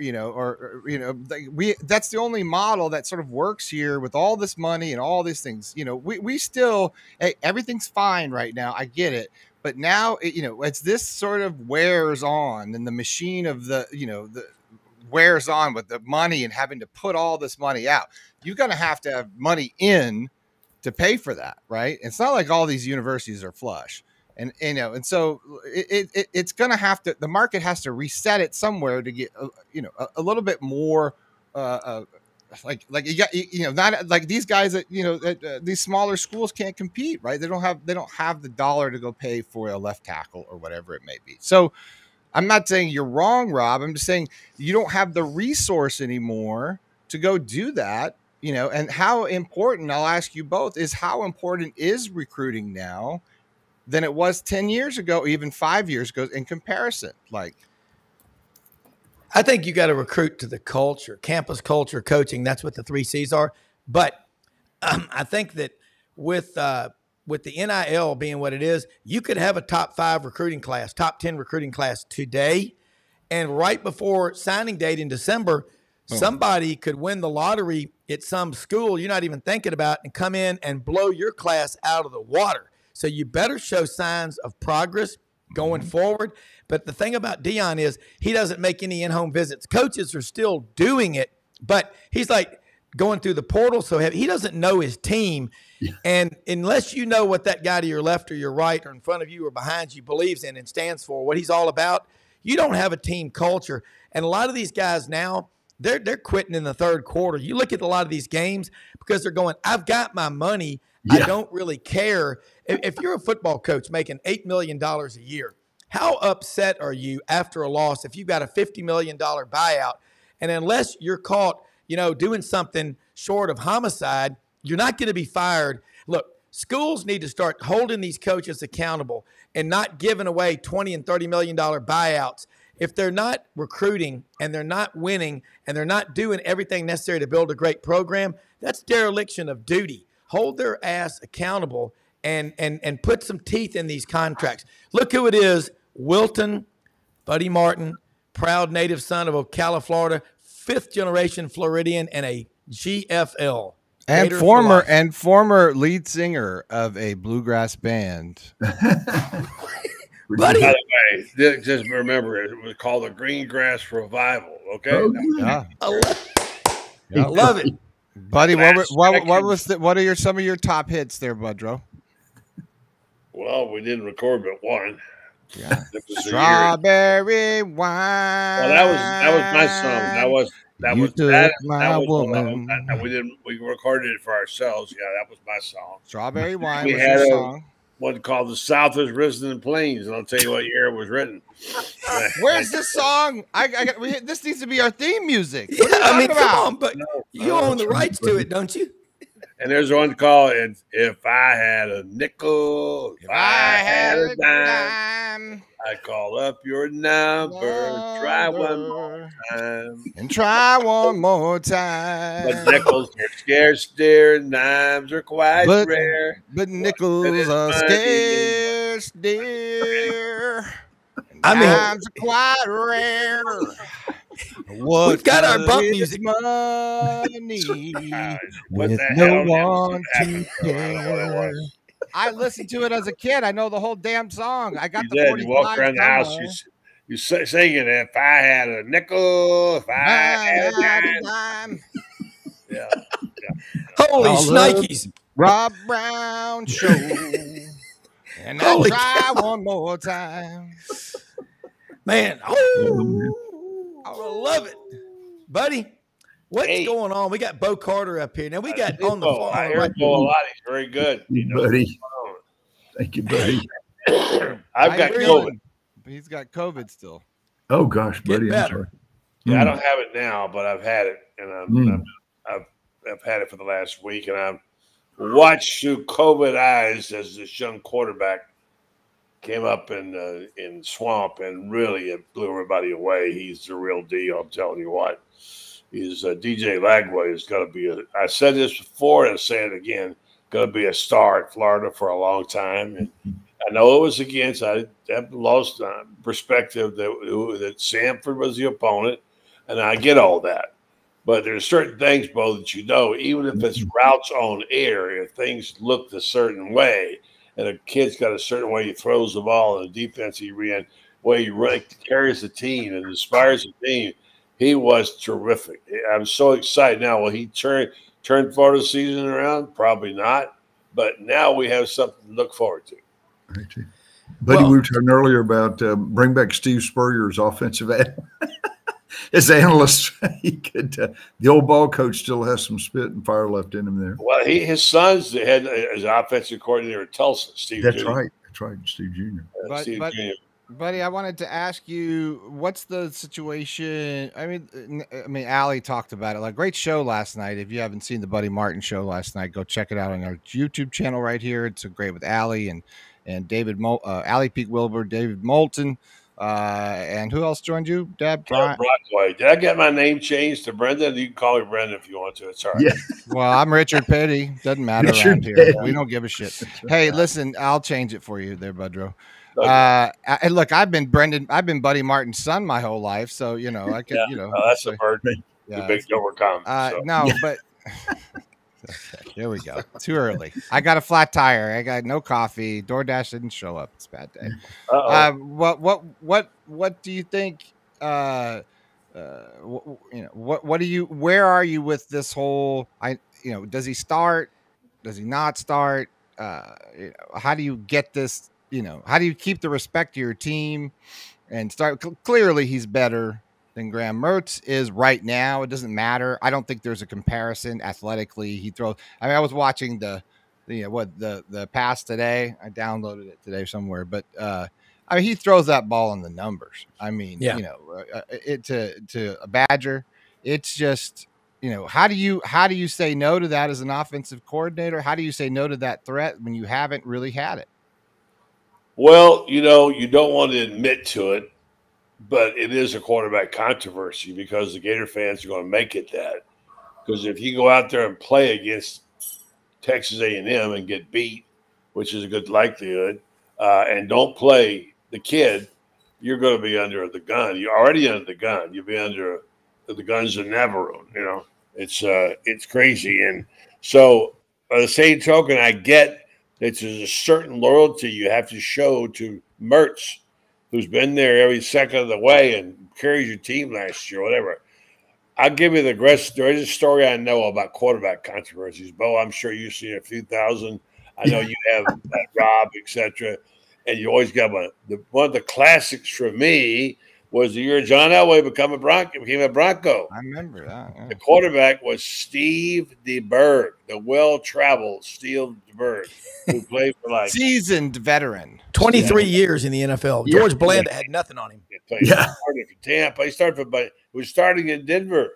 that's the only model that sort of works here with all this money and all these things. We still, hey, everything's fine right now. I get it. But now, it's this sort of wears on and the machine of the wears on with the money and having to put all this money out. You're going to have money in to pay for that, right? It's not like all these universities are flush. And so it's going to have to, the market has to reset it somewhere to get, a little bit more, like you got, not like these guys that, these smaller schools can't compete, right? They don't have the dollar to go pay for a left tackle or whatever it may be. So I'm not saying you're wrong, Rob. I'm just saying you don't have the resource anymore to go do that, and how important, I'll ask you both, is how important is recruiting now than it was 10 years ago, even 5 years ago in comparison? Like, I think you got to recruit to the culture, campus culture, coaching. That's what the 3 C's are. But I think that with the NIL being what it is, you could have a top 5 recruiting class, top 10 recruiting class today. And right before signing date in December, somebody could win the lottery at some school you're not even thinking about and come in and blow your class out of the water. So you better show signs of progress going forward. But the thing about Deion is he doesn't make any in-home visits. Coaches are still doing it, but he's like going through the portal so heavy. He doesn't know his team. Yeah. And unless you know what that guy to your left or your right or in front of you or behind you believes in and stands for, what he's all about, you don't have a team culture. And a lot of these guys now, they're quitting in the third quarter. You look at a lot of these games because they're going, I've got my money. Yeah. I don't really care. If you're a football coach making $8 million a year, how upset are you after a loss if you've got a $50 million buyout? And unless you're caught, doing something short of homicide, you're not going to be fired. Look, schools need to start holding these coaches accountable and not giving away $20 and $30 million buyouts. If they're not recruiting and they're not winning and they're not doing everything necessary to build a great program, that's dereliction of duty. Hold their ass accountable and put some teeth in these contracts. Look who it is: Wilton, Buddy Martin, proud native son of Ocala, Florida, 5th generation Floridian, and a GFL. And Gator for life. former lead singer of a bluegrass band. Buddy. By the way, just remember it was called the Green Grass Revival. Okay. Oh, Yeah. I love it. Buddy, what are some of your top hits there, Budro? Well, we didn't record but one. Yeah. Strawberry wine. Well, that was my song. We recorded it for ourselves. Yeah, that was my song. Strawberry Wine. We was had your song. One called "The South Has Risen in Plains," and I'll tell you what year it was written. Where's this song? This needs to be our theme music. Yeah, I mean, come on, but you own the rights to it, don't you? And there's one called "If I Had a Nickel, if I had a dime, I'd call up your number, try one more time, and try one more time." But nickels are scarce, dear, and dimes are quite rare. But nickels are scarce, dear. I mean, dimes are quite rare. We've got our bump music. Money with no one to care. I listened to it as a kid. I know the whole damn song. I got the 45. You walk around the house, you singing, "If I had a nickel, if I had a dime." Yeah. Holy shnikes. Rob Brown Show. And I'll try one more time. Man, I love it. Buddy, what's going on? We got Bo Carter up here. Now we got on the phone. I hear Bo a lot. He's very good. Buddy. Thank you, buddy. I've got COVID. He's got COVID still. Oh gosh, buddy. I'm sorry. Yeah, I don't have it now, but I've had it, and I've had it for the last week, and I've watched through COVID eyes as this young quarterback came up in Swamp, and really it blew everybody away. He's the real deal. I'm telling you what. He's DJ Lagway is going to be I said this before and I say it again. Going to be a star at Florida for a long time. And I know it was I have lost perspective that Samford was the opponent, and I get all that. But there's certain things, Bo, that even if it's routes on air, if things look a certain way, and a kid's got a certain way he throws the ball, and the defense he ran, way he carries the team and inspires the team, he was terrific. I'm so excited now. Will he turn Florida's season around? Probably not. But now we have something to look forward to. Right. Buddy, we were talking earlier about bring back Steve Spurrier's offensive as analyst. The old ball coach still has some spit and fire left in him there. Well, his son's the head as offensive coordinator at Tulsa, Steve. That's Jr. right. That's right, Steve Jr. Steve Jr. Buddy, I wanted to ask you, what's the situation? I mean, Allie talked about it. Like, great show last night. If you haven't seen the Buddy Martin show last night, go check it out on our YouTube channel right here. It's great with Allie and David, Allie Peak Wilbur, David Moulton, and who else joined you? Deb Brockway. Did I get my name changed to Brendan? You can call me Brendan if you want to. It's all right. Yeah. Well, I'm Richard Petty. Doesn't matter around here. We don't give a shit. Hey, listen, I'll change it for you there, Budro. And look, I've been Buddy Martin's son my whole life, so I could, that's a burden. The big to overcome. No, but okay, here we go. Too early. I got a flat tire. I got no coffee. DoorDash didn't show up. It's a bad day. What do you think? What do you? Where are you with this whole? Does he start? Does he not start? How do you get this? How do you keep the respect to your team and start? Clearly, he's better than Graham Mertz is right now. It doesn't matter. I don't think there's a comparison athletically. He throws. I mean, I was watching the pass today. I downloaded it today somewhere, but he throws that ball in the numbers. I mean, to a Badger, it's just. How do you say no to that as an offensive coordinator? How do you say no to that threat when you haven't really had it? Well, you don't want to admit to it, but it is a quarterback controversy because the Gator fans are going to make it that. Because if you go out there and play against Texas A&M and get beat, which is a good likelihood, and don't play the kid, you're going to be under the gun. You're already under the gun. You'll be under the guns in Navarone. You know, it's crazy. And so, by the same token, I get that there's a certain loyalty you have to show to Mertz, who's been there every second of the way and carries your team last year, whatever. I'll give you the rest. There is a story I know about quarterback controversies. Bo, I'm sure you've seen a few thousand. I know you have Rob, etc. And you always got one. One of the classics for me was the year John Elway became a Bronco. I remember that. Yeah. The quarterback was Steve DeBerg, the well-traveled Steve DeBerg, who played for like seasoned veteran, 23 years in the NFL. George Blanda had nothing on him. He started for Tampa. He was starting in Denver,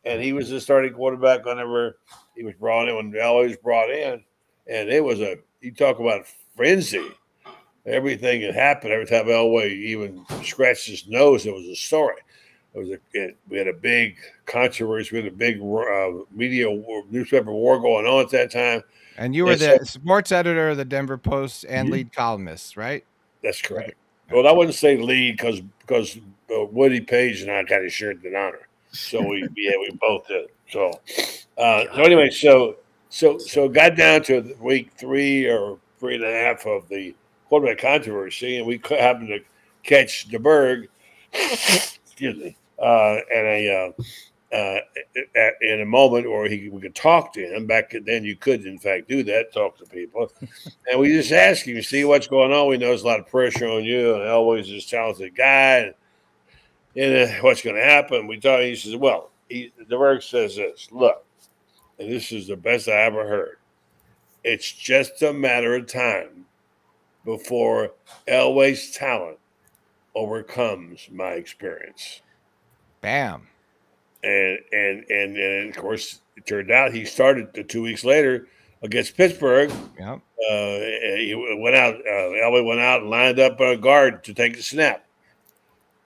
and he was the starting quarterback whenever he was brought in. When Elway was brought in, and it was you talk about frenzy. Everything that happened every time Elway even scratched his nose, it was a story. We had a big controversy. We had a big newspaper war going on at that time. And you were the sports editor of the Denver Post and lead columnist, right? That's correct. Well, I wouldn't say lead because Woody Page and I kind of shared the honor. So we both did. So anyway, so got down to week 3 or 3.5 of the quarterback controversy, and we happened to catch DeBerg, excuse me, in a moment where we could talk to him. Back then, you could, in fact, do that, talk to people. And we just asked him, see what's going on. We know there's a lot of pressure on you, and Elway's this talented guy. And what's going to happen? We talked. He says, well, DeBerg says this, look, and this is the best I ever heard. It's just a matter of time before Elway's talent overcomes my experience. Bam. And of course, it turned out he started 2 weeks later against Pittsburgh. Yep. He went out. Elway went out and lined up a guard to take the snap.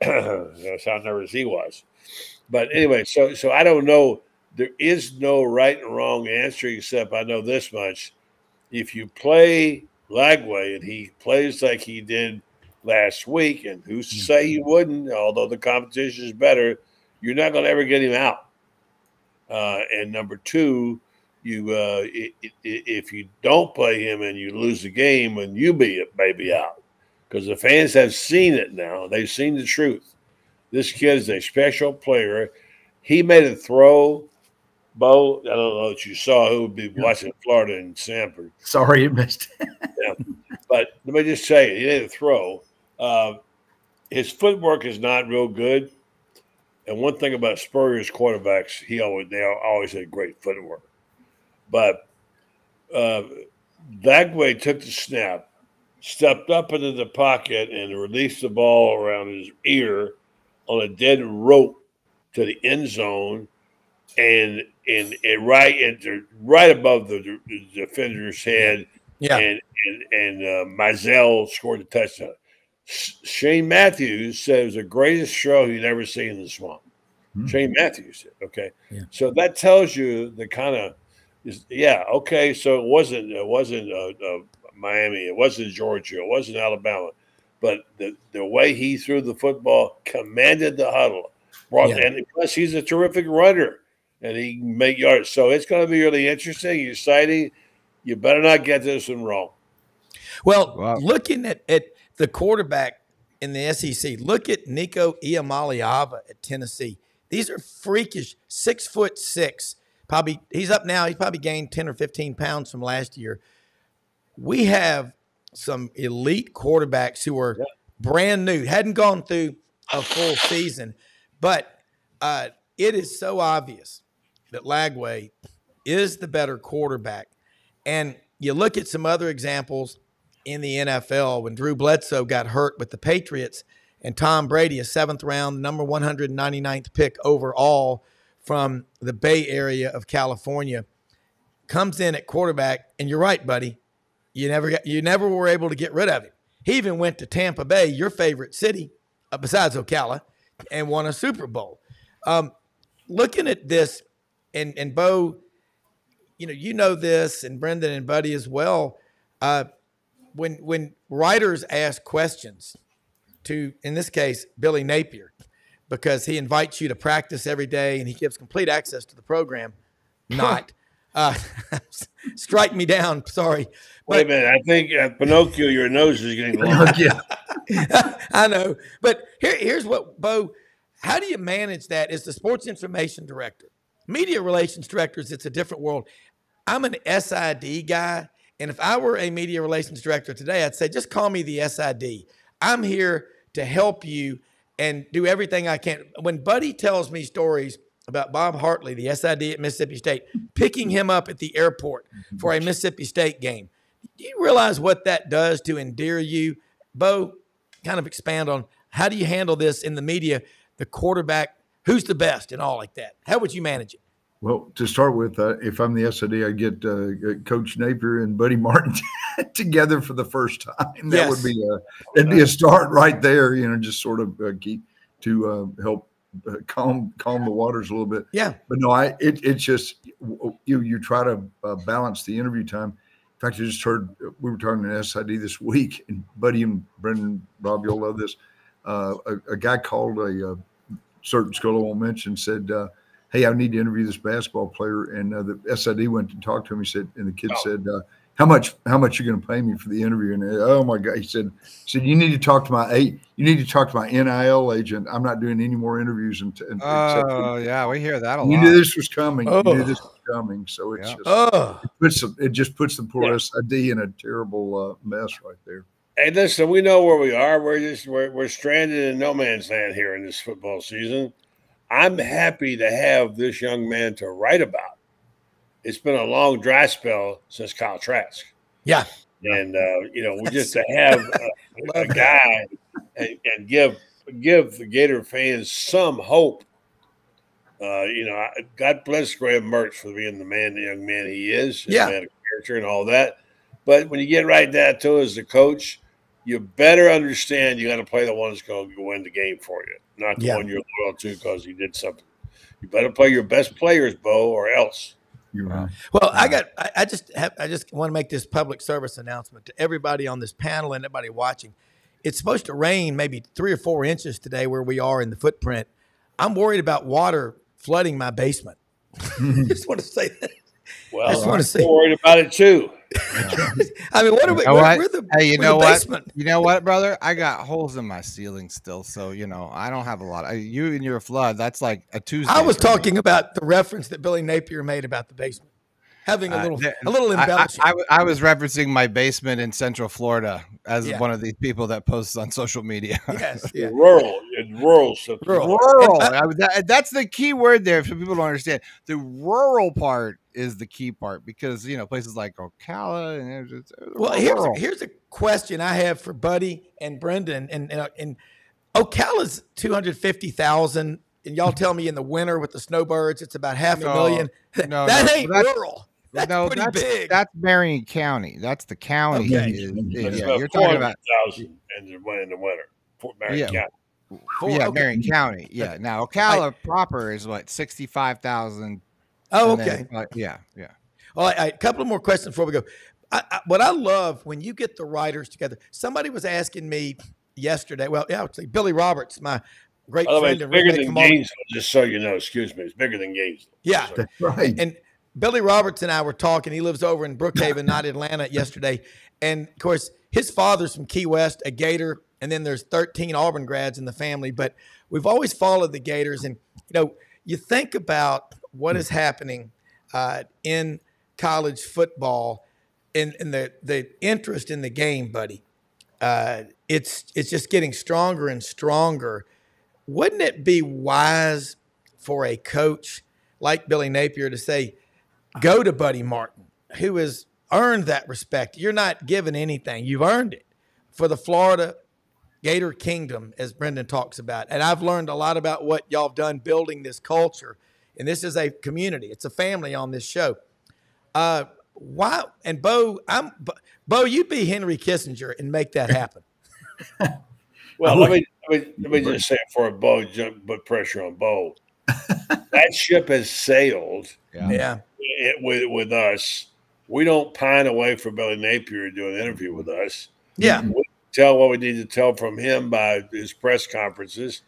That's how nervous he was. But anyway, so I don't know. There is no right and wrong answer, except I know this much: if you play Lagway and he plays like he did last week, and who's to say he wouldn't? Although the competition is better, you're not going to ever get him out. And number 2, if you don't play him and you lose the game, and you may be out, because the fans have seen it now. They've seen the truth. This kid is a special player. He made a throw. Bo, I don't know if you saw who would be watching Florida and Sanford. Sorry, you missed it. Yeah. But let me just say, he made a throw. His footwork is not real good. And one thing about Spurrier's quarterbacks, they always had great footwork. But Lagway took the snap, stepped up into the pocket, and released the ball around his ear on a dead rope to the end zone, and right above the defender's head. Yeah. And Mizell scored a touchdown. Shane Matthews said it was the greatest show he'd ever seen in the swamp. Mm-hmm. Shane Matthews said, okay. Yeah. So that tells you the kind of okay. So it wasn't Miami, it wasn't Georgia, it wasn't Alabama, but the way he threw the football commanded the huddle. And plus he's a terrific runner, and he can make yards. So it's going to be really interesting, exciting. You better not get this one wrong. Well, wow. Looking at the quarterback in the SEC, look at Nico Iamaleava at Tennessee. These are freakish, 6'6". Probably he's up now. He's probably gained 10 or 15 pounds from last year. We have some elite quarterbacks who are brand new, hadn't gone through a full season, but it is so obvious that Lagway is the better quarterback. And you look at some other examples in the NFL when Drew Bledsoe got hurt with the Patriots and Tom Brady, a 7th round, number 199th pick overall from the Bay Area of California, comes in at quarterback. And you're right, buddy. You never were able to get rid of him. He even went to Tampa Bay, your favorite city, besides Ocala, and won a Super Bowl. Looking at this, and Bo, you know this, and Brendan and Buddy as well. when writers ask questions to, in this case, Billy Napier, because he invites you to practice every day and he gives complete access to the program. Strike me down. Sorry. Wait a minute. I think Pinocchio, your nose is getting long. I know. But here's what, Bo, how do you manage that as the sports information director? Media relations directors, it's a different world. I'm an SID guy. And if I were a media relations director today, I'd say, just call me the SID. I'm here to help you and do everything I can. When Buddy tells me stories about Bob Hartley, the SID at Mississippi State, picking him up at the airport for a Mississippi State game, do you realize what that does to endear you? Bo, kind of expand on how do you handle this in the media, the quarterback, who's the best and all like that? How would you manage it? Well, to start with, if I'm the SID, I get Coach Napier and Buddy Martin together for the first time. That would be it'd be a start right there. Just sort of keep to help calm the waters a little bit. Yeah. But no, it's just you try to balance the interview time. In fact, I just heard we were talking to SID this week, and Buddy and Brendan, Rob, you'll love this. A guy called a certain school I won't mention, said, hey, I need to interview this basketball player. And the SID went to talk to him. He said, and the kid said, how much you going to pay me for the interview? And oh my God, he said, you need to talk to my NIL agent. I'm not doing any more interviews. Yeah, we hear that a lot. You knew this was coming. You knew this was coming. So it's it just puts the poor SID in a terrible mess right there. Hey, listen, we know where we are. We're stranded in no man's land here in this football season. I'm happy to have this young man to write about. It's been a long dry spell since Kyle Trask. Yeah. And, we just to have a guy and give the Gator fans some hope. God bless Graham Mertz for being the young man he is. Man of character and all that. But when you get right down to it as the coach, you better understand you got to play the one that's going to win the game for you, not the one you're loyal to because he did something. You better play your best players, Bo, or else. You're right. Well, I just want to make this public service announcement to everybody on this panel and everybody watching. It's supposed to rain maybe 3 or 4 inches today where we are in the footprint. I'm worried about water flooding my basement. I just want to say that. Well, I'm worried about it too. I mean, what are we? We're the basement. You know what, brother? I got holes in my ceiling still, so I don't have a lot. You and your flood, that's like a Tuesday. I was talking about the reference that Billy Napier made about the basement having a little embellishing. I was referencing my basement in Central Florida as one of these people that posts on social media. Yes, rural. That's the key word there. For people don't understand, the rural part is the key part because places like Ocala and here's a question I have for Buddy and Brendan and Ocala's 250,000 and y'all tell me in the winter with the snowbirds it's about $500,000. That ain't rural. That's pretty big. That's Marion County. That's the county. Okay. You're talking about 1,000 in the winter. Marion County. Marion County. Yeah. Now Ocala proper is what 65,000. Oh, okay. Yeah. All right, a couple of more questions before we go. What I love when you get the writers together. Somebody was asking me yesterday. Well, actually, Billy Roberts, my great friend. It's bigger than Gainesville, just so you know. Excuse me. It's bigger than Gainesville. Yeah. That's right. And Billy Roberts and I were talking. He lives over in Brookhaven, not Atlanta, yesterday. And, of course, his father's from Key West, a Gator, and then there's 13 Auburn grads in the family. But we've always followed the Gators. And, you think about what is happening in college football and the interest in the game, Buddy. It's just getting stronger and stronger. Wouldn't it be wise for a coach like Billy Napier to say, go to Buddy Martin, who has earned that respect? You're not given anything. You've earned it for the Florida Gator Kingdom, as Brendan talks about. And I've learned a lot about what y'all have done building this culture. And this is a community. It's a family on this show. Why? And Bo, you be Henry Kissinger and make that happen. Well, let me just say before Bo put pressure on Bo, that ship has sailed. Yeah. With us we don't pine away for Billy Napier to do an interview with us. Yeah. We tell what we need to tell from him by his press conferences.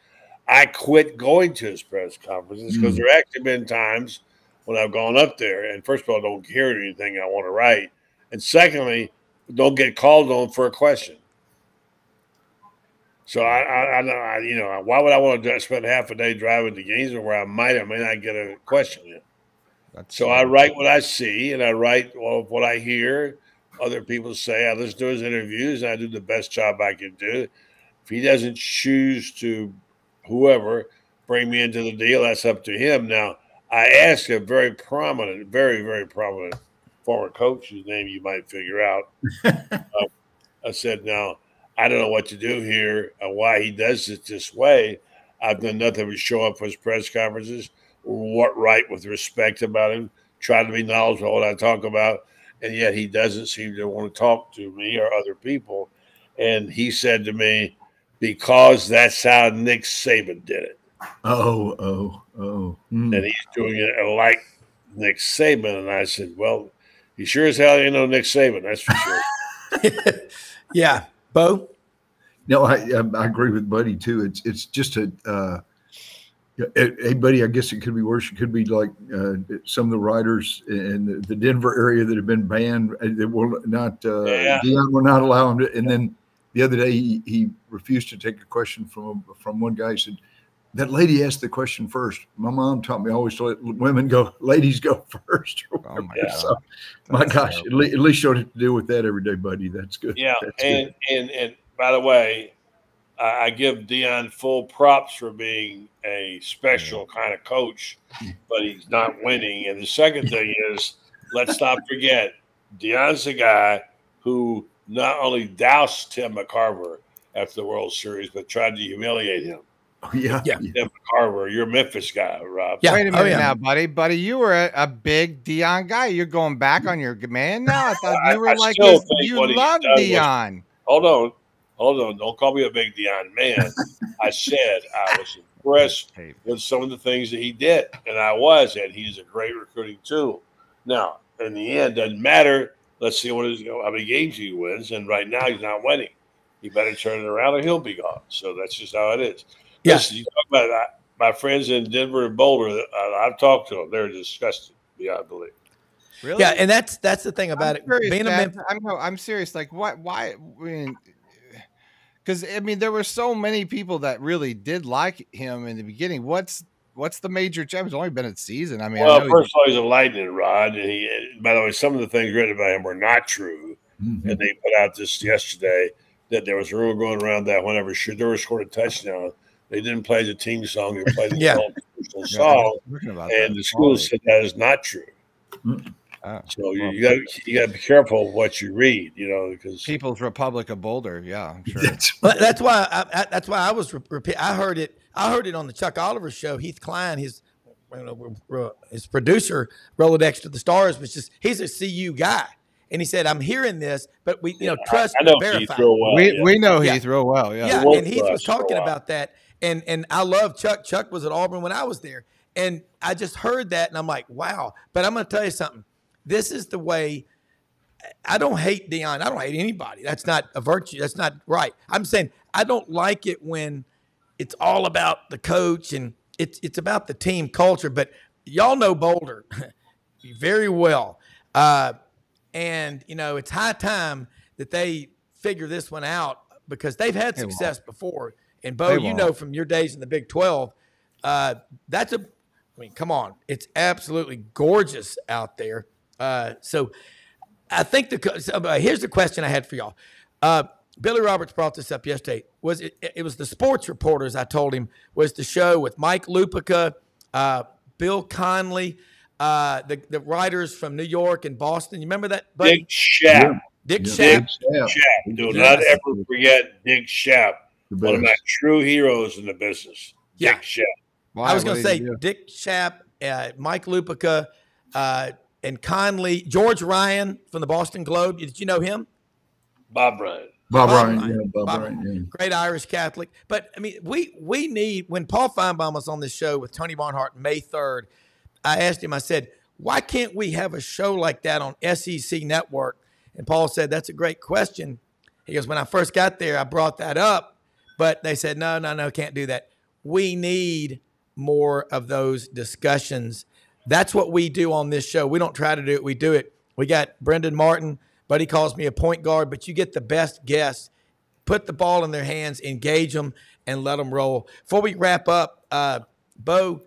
I quit going to his press conferences because there actually been times when I've gone up there and first of all, don't hear anything I want to write. And secondly, don't get called on for a question. So I you know, why would I want to spend half a day driving to Gainesville where I might or may not get a question in? So I write what I see and I write what I hear other people say. I listen to his interviews and I do the best job I can do. If he doesn't choose to, whoever, bring me into the deal, that's up to him. Now, I asked a very prominent, very, very prominent former coach, whose name you might figure out. I said, now, I don't know what to do here and why he does it this way. I've done nothing but show up for his press conferences, what right with respect about him, try to be knowledgeable of what I talk about, and yet he doesn't seem to want to talk to me or other people. And he said to me, because that's how Nick Saban did it. And he's doing it like Nick Saban. And I said, well, you sure as hell you know Nick Saban, that's for sure. Yeah. Bo? No, I agree with Buddy too. It's just hey, Buddy, I guess it could be worse. It could be like some of the writers in the Denver area that have been banned. That will not, Deion will not allow him to. And then the other day, he refused to take a question from one guy. He said, that lady asked the question first. My mom taught me always to let women go, ladies go first. Oh my God. So, my gosh, at least you don't have to deal with that every day, buddy. That's good. Yeah, That's and good. by the way, I give Deion full props for being a special kind of coach, but he's not winning. And the second thing is, let's not forget, Deion's the guy who not only doused Tim McCarver after the World Series, but tried to humiliate him. Yeah. Tim McCarver, you're a Memphis guy, Rob. Yeah. Wait a minute now, buddy. Buddy, you were a big Deion guy. You're going back on your man now? I thought you were like you loved Deion. Hold on. Don't call me a big Deion man. I said I was impressed with some of the things that he did, and I was, and he's a great recruiting tool. Now, in the end, doesn't matter. Let's see how many games he wins, and right now he's not winning. He better turn it around, or he'll be gone. So that's just how it is. Yes. Listen, you talk about my friends in Denver and Boulder. I've talked to them; they're disgusted beyond belief. Really? Yeah, and that's the thing about it. Being I'm serious. Like, why? I mean, because I mean, there were so many people that really did like him in the beginning. What's the major change? He's only been a season. I mean, well, first of all, he's a lightning rod, and by the way, some of the things written about him were not true. Mm-hmm. And they put out this yesterday that there was a rule going around that whenever Shedeur scored a touchdown, they didn't play the team song; they played the song. And the school said that is not true. Mm-hmm. So you got to be careful of what you read, because People's Republic of Boulder, yeah, I'm sure. That's why I was I heard it on the Chuck Oliver show. Heath Klein, his producer, Rolodex to the Stars, was just he's a CU guy, and he said, "I'm hearing this, but we trust and verify." We know Heath real well, yeah. And Heath was talking about that, and I love Chuck. Chuck was at Auburn when I was there, and I just heard that, and I'm like, wow. But I'm going to tell you something. This is the way. I don't hate Deion. I don't hate anybody. That's not a virtue. That's not right. I'm saying I don't like it when it's all about the coach and it's about the team culture. But y'all know Boulder very well. And, it's high time that they figure this one out because they've had success before. And, Bo, from your days in the Big 12, come on. It's absolutely gorgeous out there. So I think here's the question I had for y'all. Billy Roberts brought this up yesterday. It was the sports reporters, I told him, was the show with Mike Lupica, Bill Conley, the writers from New York and Boston. You remember that, buddy? Dick Schaap. Dick Schaap. Do not ever forget Dick Schaap, one of my true heroes in the business. Dick Schaap. I was going to say Dick Schaap, Mike Lupica, and Conley, George Ryan from the Boston Globe. Did you know him? Bob Ryan. Bob Ryan. Great Irish Catholic. But, I mean, we need – when Paul Feinbaum was on this show with Tony Barnhart May 3rd, I asked him, I said, Why can't we have a show like that on SEC Network? And Paul said, that's a great question. He goes, when I first got there, I brought that up, but they said, no, can't do that. We need more of those discussions. That's what we do on this show. We don't try to do it. We do it. We got Brendan Martin, but he calls me a point guard, but you get the best guests. Put the ball in their hands, engage them, and let them roll. Before we wrap up, Bo,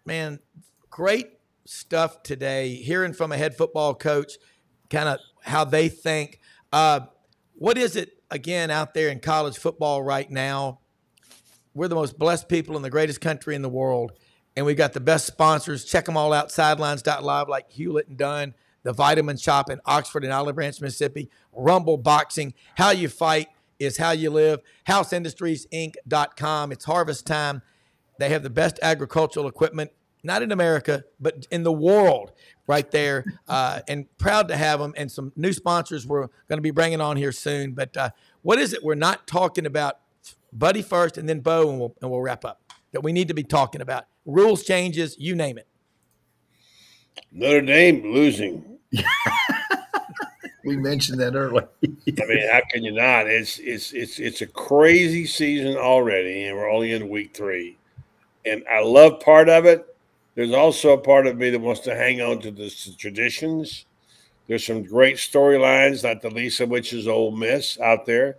man, great stuff today. Hearing from a head football coach, kind of how they think. What is it, again, out there in college football right now? We're the most blessed people in the greatest country in the world, and we've got the best sponsors. Check them all out, sidelines.live, like Hewlett and Dunn, the Vitamin Shop in Oxford and Olive Branch, Mississippi, Rumble Boxing, How You Fight is How You Live, HouseIndustriesInc.com. It's harvest time. They have the best agricultural equipment, not in America, but in the world right there, and proud to have them, and some new sponsors we're going to be bringing on here soon. But what is it we're not talking about? Buddy first, and then Bo, and we'll wrap up, that we need to be talking about. Rules changes, you name it. Notre Dame losing. We mentioned that earlier. I mean, how can you not? It's a crazy season already, and we're only in week 3. And I love part of it. There's also a part of me that wants to hang on to the traditions. There's some great storylines, not the least of which is Ole Miss out there.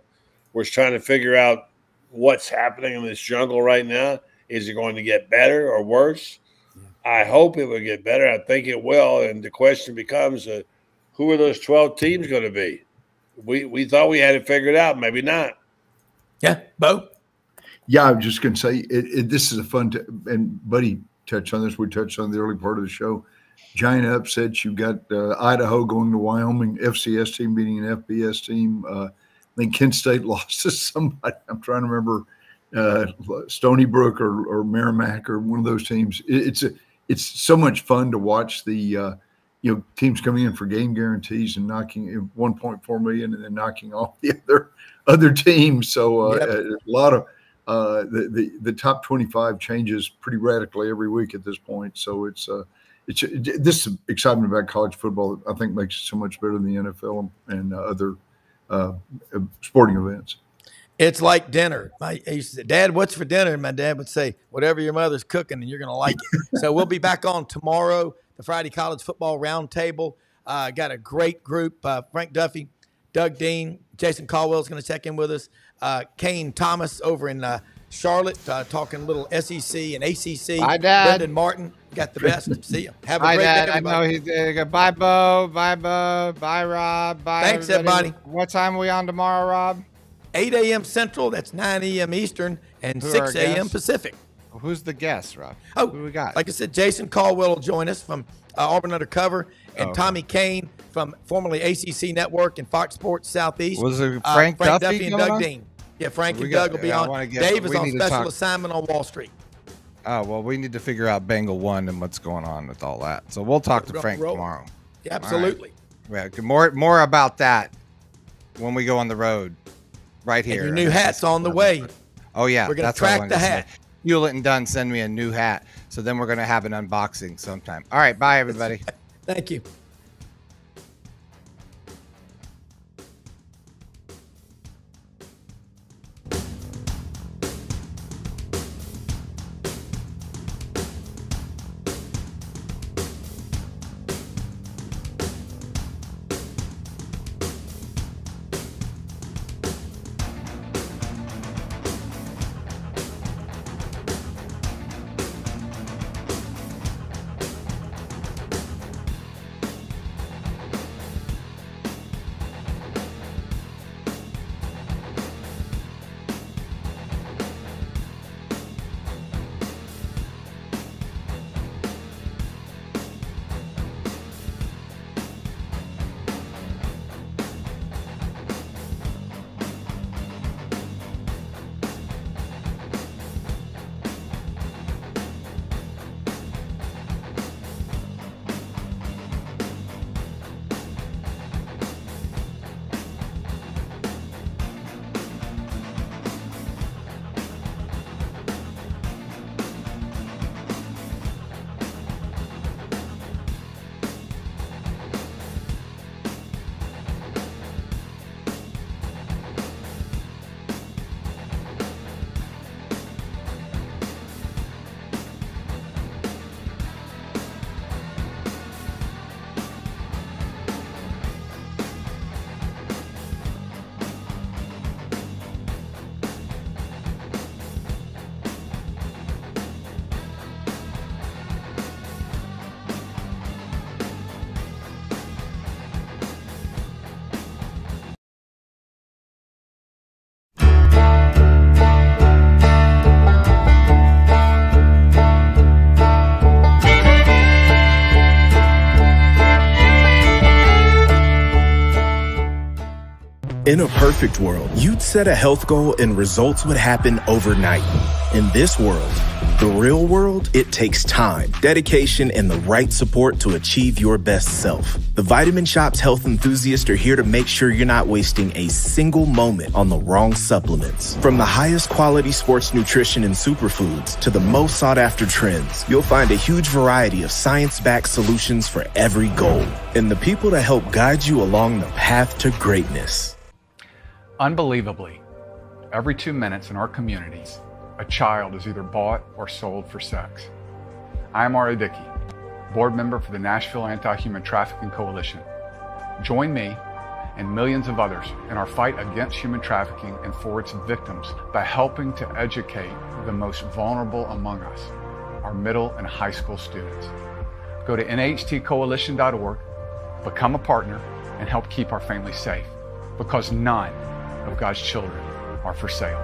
We're trying to figure out what's happening in this jungle right now. Is it going to get better or worse? I hope it will get better. I think it will. And the question becomes, who are those 12 teams going to be? We thought we had it figured out. Maybe not. Yeah, Bo? Yeah, I was just going to say, this is a fun and Buddy touched on this. We touched on the early part of the show. Giant upsets. You've got Idaho going to Wyoming, FCS team beating an FBS team. I think Kent State lost to somebody. I'm trying to remember Stony Brook or Merrimack or one of those teams. It's so much fun to watch the teams coming in for game guarantees and knocking $1.4 million and then knocking off the other teams. So a lot of the top 25 changes pretty radically every week at this point. So this excitement about college football, I think, makes it so much better than the NFL and other sporting events. It's like dinner. I used to say, Dad, what's for dinner? And my dad would say, whatever your mother's cooking, and you're going to like it. So we'll be back on tomorrow, the Friday College Football Roundtable. Got a great group. Frank Duffy, Doug Dean, Jason Caldwell is going to check in with us. Kane Thomas over in Charlotte, talking a little SEC and ACC. Hi, Dad. Brendan Martin, got the best. See you. Have a Hi, great Dad. day, everybody. I know he's bye, Bo. Bye, Bo. Bye, Rob. Bye, Thanks, everybody. What time are we on tomorrow, Rob? 8 a.m. Central, that's 9 a.m. Eastern, and 6 a.m. Pacific. Who's the guest, Rob? Oh, who we got? Like I said, Jason Caldwell will join us from Auburn Undercover, and Tommy Kane from formerly ACC Network and Fox Sports Southeast. Was it Frank Duffy and Doug Dean. Yeah, Frank and Doug will be on. Dave is on special assignment on Wall Street. Oh, well, we need to figure out Bengal 1 and what's going on with all that. So we'll talk to Frank tomorrow. Yeah, absolutely. Right. Yeah, more about that when we go on the road right here. And your new hat's on the way. Oh, yeah. We're going to track the hat. Hewlett and Dunn send me a new hat. So then we're going to have an unboxing sometime. All right. Bye, everybody. Thank you. In a perfect world, you'd set a health goal and results would happen overnight. In this world, the real world, it takes time, dedication, and the right support to achieve your best self. The Vitamin Shop's health enthusiasts are here to make sure you're not wasting a single moment on the wrong supplements. From the highest quality sports nutrition and superfoods to the most sought after trends, you'll find a huge variety of science-backed solutions for every goal. And the people to help guide you along the path to greatness. Unbelievably, every 2 minutes in our communities, a child is either bought or sold for sex. I am Ari Dickey, board member for the Nashville Anti-Human Trafficking Coalition. Join me and millions of others in our fight against human trafficking and for its victims by helping to educate the most vulnerable among us, our middle and high school students. Go to nhtcoalition.org, become a partner, and help keep our families safe, because none of God's children are for sale.